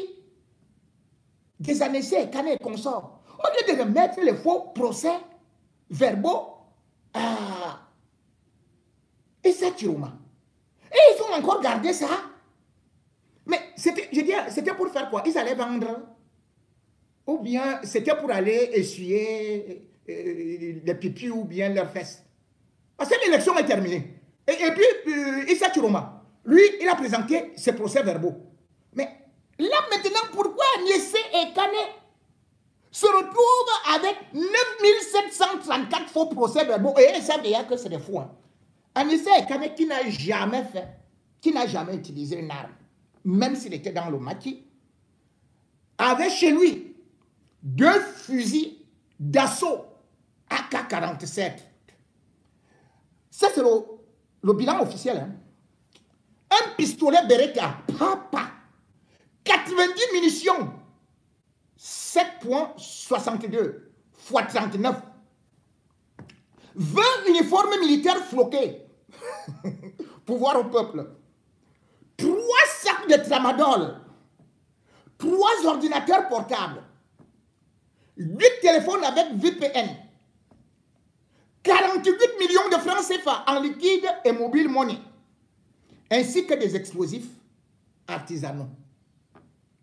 des années et Canet et consorts, au lieu de remettre les faux procès-verbaux à Issa Chiroma, et ils ont encore gardé ça. Mais c'était pour faire quoi? Ils allaient vendre? Ou bien c'était pour aller essuyer les pipis ou bien leurs fesses? Parce que l'élection est terminée. Et puis, Issa Chiroma, lui, il a présenté ses procès-verbaux. Mais là, maintenant, pourquoi Niessé et Kane se retrouvent avec 9734 faux procès-verbaux? Et ils savent déjà que c'est des fous. Hein. Niessé et Kane qui n'a jamais fait, qui n'a jamais utilisé une arme, même s'il était dans le maquis, avait chez lui 2 fusils d'assaut AK-47. Ça, c'est le bilan officiel. Hein. Un pistolet Beretta, papa, 90 munitions, 7,62 x 39, 20 uniformes militaires floqués, pouvoir au peuple, 3 sacs de tramadol, 3 ordinateurs portables, 8 téléphones avec VPN, 48 millions de francs CFA en liquide et mobile money, ainsi que des explosifs artisanaux,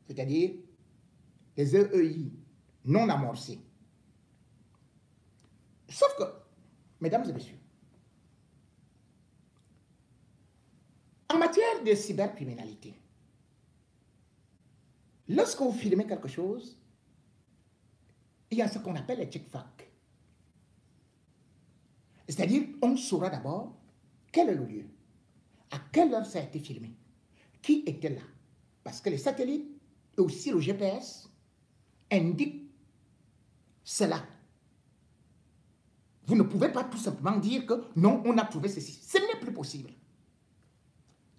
c'est-à-dire des EEI non amorcés. Sauf que, mesdames et messieurs, en matière de cybercriminalité, lorsque vous filmez quelque chose, il y a ce qu'on appelle les check-fac. C'est-à-dire, on saura d'abord quel est le lieu, à quelle heure ça a été filmé, qui était là. Parce que les satellites et aussi le GPS indiquent cela. Vous ne pouvez pas tout simplement dire que non, on a trouvé ceci. Ce n'est plus possible.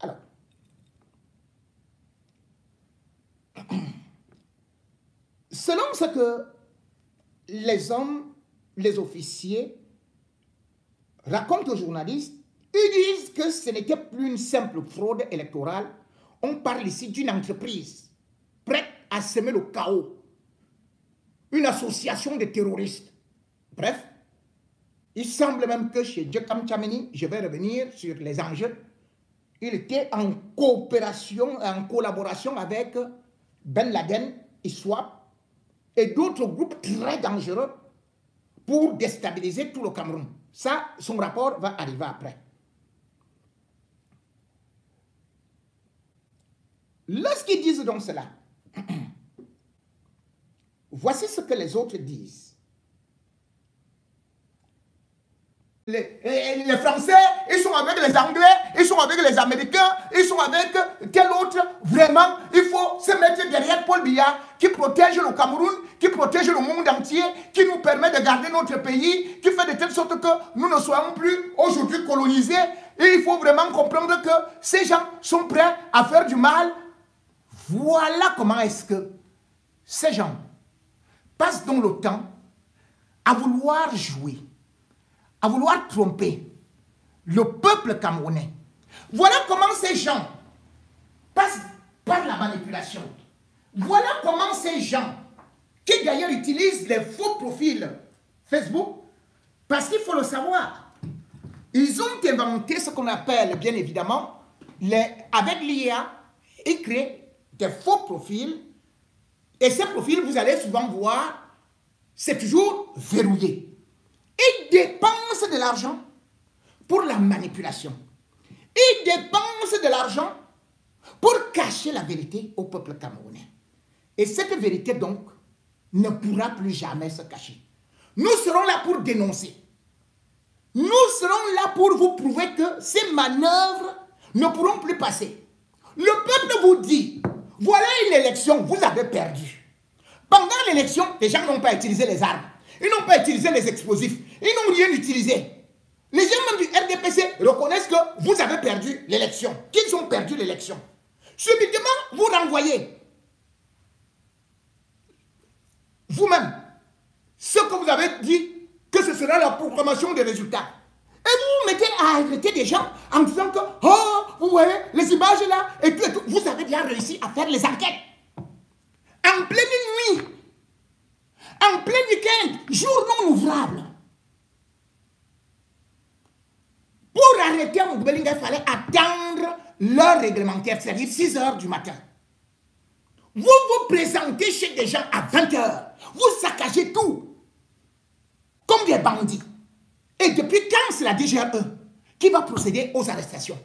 Alors, selon ce que les hommes, les officiers racontent aux journalistes, ils disent que ce n'était plus une simple fraude électorale. On parle ici d'une entreprise prête à semer le chaos. Une association de terroristes. Bref, il semble même que chez Djekam Chameni, je vais revenir sur les enjeux, il était en coopération, en collaboration avec Ben Laden, ISWAP et d'autres groupes très dangereux pour déstabiliser tout le Cameroun. Ça, son rapport va arriver après. Lorsqu'ils disent donc cela, voici ce que les autres disent. les Français, ils sont avec les Anglais, ils sont avec les Américains, ils sont avec quel autre. Vraiment, il faut se mettre derrière Paul Biya qui protège le Cameroun, qui protège le monde entier, qui nous permet de garder notre pays, qui fait de telle sorte que nous ne soyons plus aujourd'hui colonisés. Et il faut vraiment comprendre que ces gens sont prêts à faire du mal. Voilà comment est-ce que ces gens passent donc le temps à vouloir jouer, à vouloir tromper le peuple camerounais. Voilà comment ces gens passent par la manipulation. Voilà comment ces gens, qui d'ailleurs utilisent les faux profils Facebook, parce qu'il faut le savoir, ils ont inventé ce qu'on appelle, bien évidemment, avec l'IA, ils créent des faux profils. Et ces profils, vous allez souvent voir, c'est toujours verrouillé. Ils dépensent de l'argent pour la manipulation. Ils dépensent de l'argent pour cacher la vérité au peuple camerounais. Et cette vérité, donc, ne pourra plus jamais se cacher. Nous serons là pour dénoncer. Nous serons là pour vous prouver que ces manœuvres ne pourront plus passer. Le peuple vous dit, voilà une élection, vous avez perdu. Pendant l'élection, les gens n'ont pas utilisé les armes. Ils n'ont pas utilisé les explosifs. Ils n'ont rien utilisé. Les gens même du RDPC reconnaissent que vous avez perdu l'élection, qu'ils ont perdu l'élection. Subitement, vous renvoyez vous-même ce que vous avez dit, que ce sera la proclamation des résultats. Et vous vous mettez à arrêter des gens en disant que, oh, vous voyez, les images là, et tout. Vous avez bien réussi à faire les enquêtes. En pleine nuit, en plein week-end, jour non ouvrable. Pour arrêter Moubelinga, il fallait attendre l'heure réglementaire, c'est-à-dire 6 h du matin. Vous vous présentez chez des gens à 20 h. Vous saccagez tout, comme des bandits. Et depuis quand c'est la DGRE qui va procéder aux arrestations?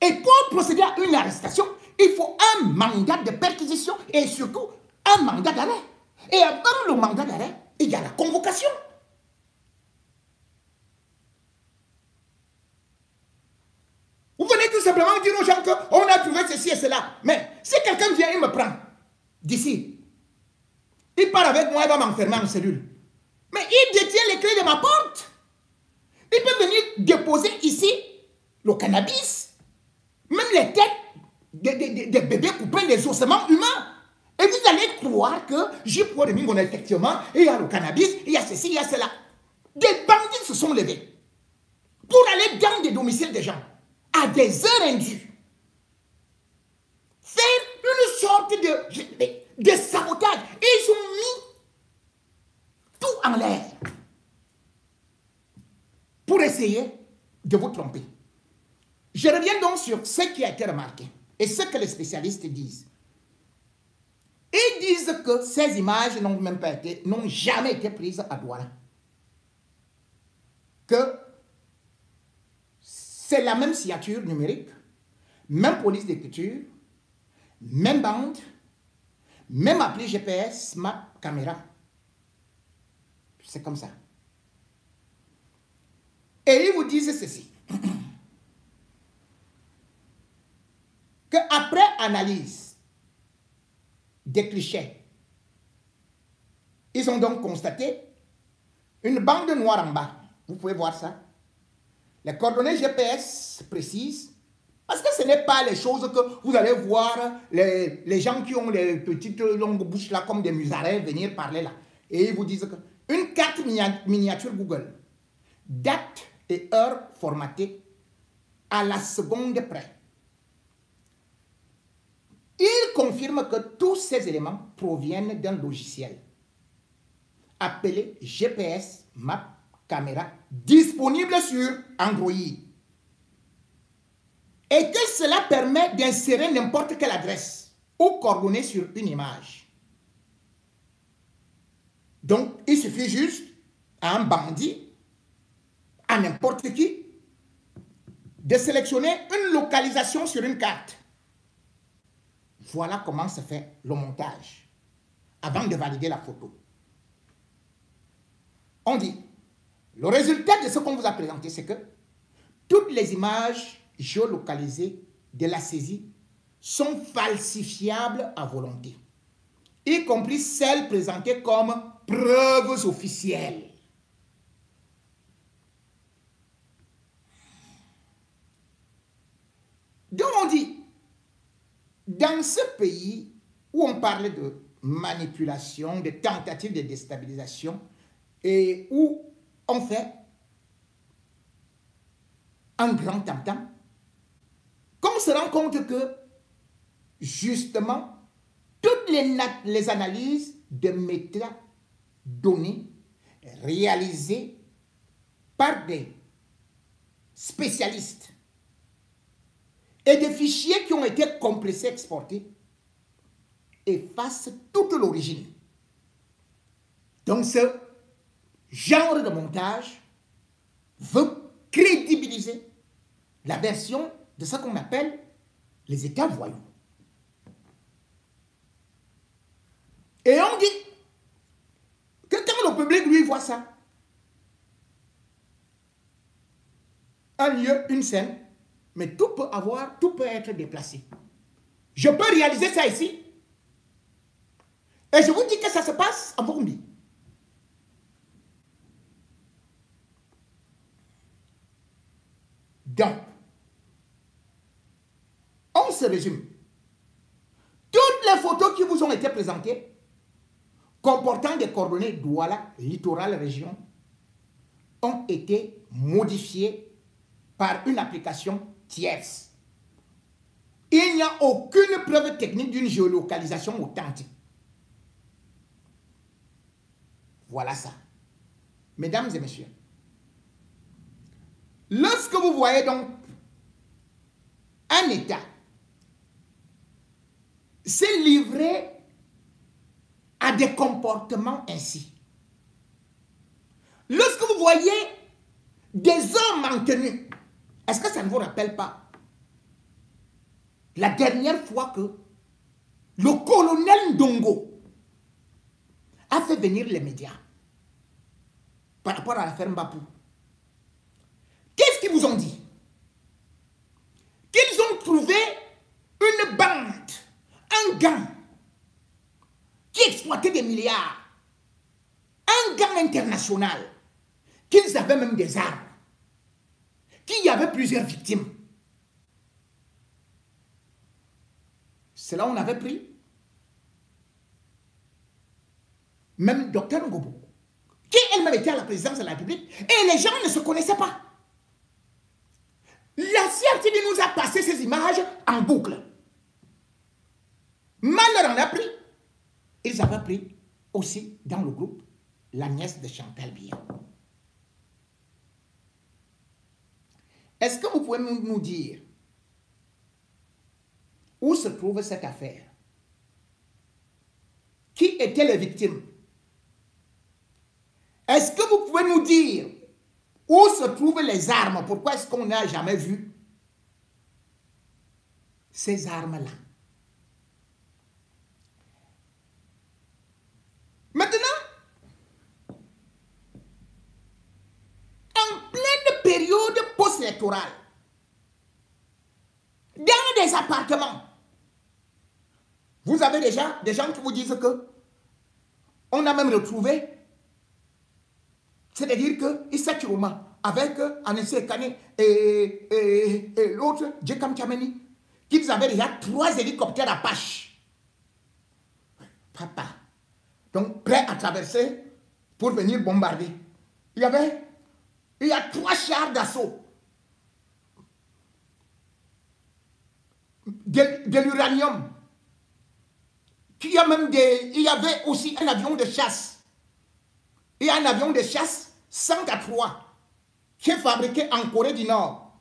Et pour procéder à une arrestation, il faut un mandat de perquisition et surtout un mandat d'arrêt. Et avant le mandat d'arrêt, il y a la convocation. Vous venez tout simplement dire aux gens qu'on a trouvé ceci et cela. Mais si quelqu'un vient, il me prend d'ici. Il part avec moi, il va m'enfermer en cellule. Mais il détient les clés de ma porte. Il peut venir déposer ici le cannabis, même les têtes des bébés coupés, des ossements humains. Et vous allez croire que j'ai pour de Mingon, effectivement, il y a le cannabis, il y a ceci, il y a cela. Des bandits se sont levés pour aller dans des domiciles des gens, à des heures indues. Faire une sorte de sabotage. Et ils ont mis tout en l'air pour essayer de vous tromper. Je reviens donc sur ce qui a été remarqué et ce que les spécialistes disent. Ils disent que ces images n'ont jamais été prises à Douala. Que c'est la même signature numérique, même police d'écriture, même bande, même appli GPS, map, caméra. C'est comme ça. Et ils vous disent ceci. Qu'après analyse des clichés, ils ont donc constaté une bande noire en bas. Vous pouvez voir ça. Les coordonnées GPS précises, parce que ce n'est pas les choses que vous allez voir les gens qui ont les petites longues bouches là comme des musarets venir parler là. Et ils vous disent que une carte miniature Google, date et heure formatée à la seconde près. Il confirme que tous ces éléments proviennent d'un logiciel appelé GPS Map Caméra, disponible sur Android. Et que cela permet d'insérer n'importe quelle adresse ou coordonnée sur une image. Donc, il suffit juste à un bandit, à n'importe qui, de sélectionner une localisation sur une carte. Voilà comment se fait le montage avant de valider la photo. On dit, Le résultat de ce qu'on vous a présenté, c'est que toutes les images géolocalisées de la saisie sont falsifiables à volonté, y compris celles présentées comme preuves officielles. Donc on dit, dans ce pays où on parle de manipulation, de tentatives de déstabilisation, et où on fait un grand tam-tam, qu'on se rend compte que, justement, toutes les analyses de métadonnées réalisées par des spécialistes et des fichiers qui ont été compressés, exportés, effacent toute l'origine. Donc ce genre de montage veut crédibiliser la version de ce qu'on appelle les États voyous. Et on dit que quand le public lui voit ça, un lieu, une scène, mais tout peut être déplacé. Je peux réaliser ça ici. Et je vous dis que ça se passe en Burundi. Donc, on se résume. Toutes les photos qui vous ont été présentées, comportant des coordonnées Douala, littoral, région, ont été modifiées par une application tierce. Il n'y a aucune preuve technique d'une géolocalisation authentique. Voilà ça. Mesdames et messieurs, lorsque vous voyez donc un État se livrer à des comportements ainsi, lorsque vous voyez des hommes en tenue, est-ce que ça ne vous rappelle pas la dernière fois que le colonel Ndongo a fait venir les médias par rapport à l'affaire Mbapou? Qu'est-ce qu'ils vous ont dit? Qu'ils ont trouvé une bande, un gang qui exploitait des milliards, un gang international, qu'ils avaient même des armes, qu'il y avait plusieurs victimes. C'est là où on avait pris même Dr Ngobo, qui elle-même était à la présidence de la République, et les gens ne se connaissaient pas. La CRTV nous a passé ces images en boucle. Malheur en a pris. Ils avaient pris aussi dans le groupe la nièce de Chantal Biya. Est-ce que vous pouvez nous dire où se trouve cette affaire? Qui étaient les victimes? Est-ce que vous pouvez nous dire où se trouvent les armes? Pourquoi est-ce qu'on n'a jamais vu ces armes-là? Maintenant, en pleine période post-électorale, dans des appartements, vous avez déjà des gens qui vous disent que on a même retrouvé, c'est-à-dire que Issa Chiroma avec Anissé Kane et l'autre, Djekam Tchameni, qu'ils avaient déjà 3 hélicoptères Apache. Papa. Donc, prêts à traverser pour venir bombarder. Il y a 3 chars d'assaut. De l'uranium. Il y avait aussi un avion de chasse. Il y a un avion de chasse 103 qui est fabriqué en Corée du Nord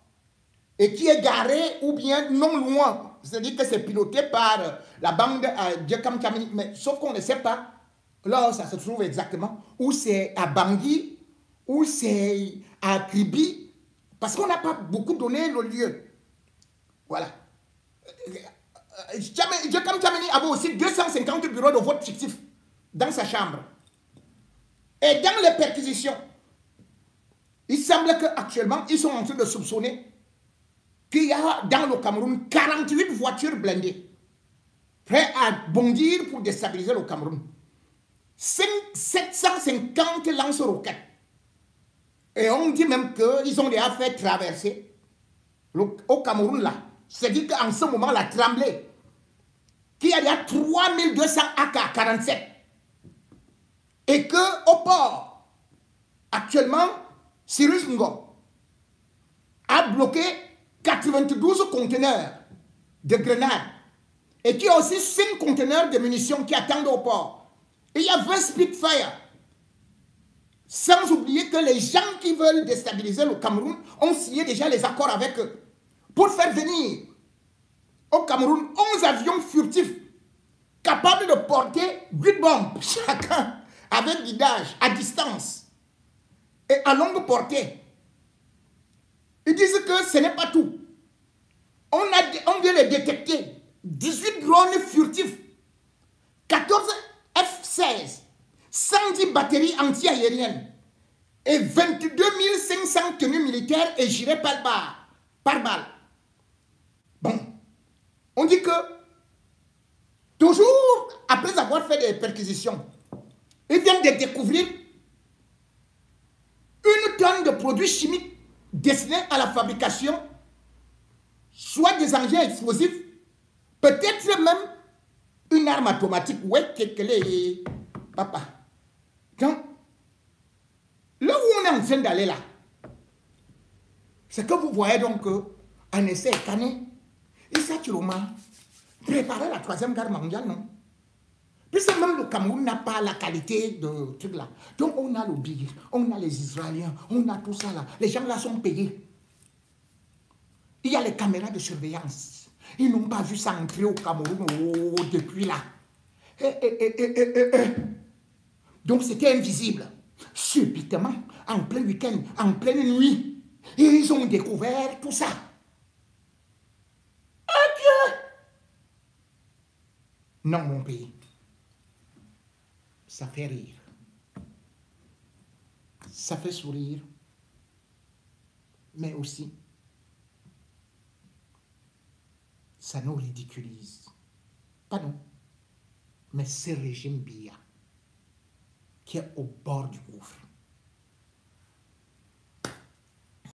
et qui est garé ou bien non loin. C'est-à-dire que c'est piloté par la bande Djekam Tchameni. Mais sauf qu'on ne sait pas là ça se trouve exactement. Ou c'est à Bangui, ou c'est à Kribi. Parce qu'on n'a pas beaucoup donné le lieu. Voilà. Djekam Tchameni avait aussi 250 bureaux de vote fictifs dans sa chambre. Et dans les perquisitions, Il semble qu'actuellement, ils sont en train de soupçonner qu'il y a dans le Cameroun 48 voitures blindées prêtes à bondir pour déstabiliser le Cameroun. 750 lance-roquettes. Et on dit même qu'ils ont déjà fait traverser au Cameroun là. C'est-à-dire qu'en ce moment, la tremblée, qu'il y a déjà 3200 AK-47. Et qu'au port, actuellement, Cyrus Ngo a bloqué 92 conteneurs de grenades et qu'il y a aussi 5 conteneurs de munitions qui attendent au port. Et il y a 20 Spitfire. Sans oublier que les gens qui veulent déstabiliser le Cameroun ont signé déjà les accords avec eux pour faire venir au Cameroun 11 avions furtifs capables de porter 8 bombes chacun avec guidage à distance et à longue portée. Ils disent que ce n'est pas tout. On vient les détecter. 18 drones furtifs, 14 F-16, 110 batteries anti-aériennes et 22 500 tenues militaires et gilets par balle. Bon, on dit que toujours après avoir fait des perquisitions, ils viennent de découvrir 1 tonne de produits chimiques destinés à la fabrication soit des engins explosifs, peut-être même une arme automatique. Ouais, papa. Donc, là où on est en train d'aller là, c'est que vous voyez donc un essai cané. Issa Chiroma préparait la 3e guerre mondiale, non? Puisque même le Cameroun n'a pas la qualité de truc là. Donc on a le billet, on a les Israéliens, on a tout ça là. Les gens là sont payés. Il y a les caméras de surveillance. Ils n'ont pas vu ça entrer au Cameroun depuis là. Donc c'était invisible. Subitement, en plein week-end, en pleine nuit, ils ont découvert tout ça. Adieu! Non, mon pays. Ça fait rire. Ça fait sourire. Mais aussi, ça nous ridiculise. Pas nous, mais ce régime Biya qui est au bord du gouffre.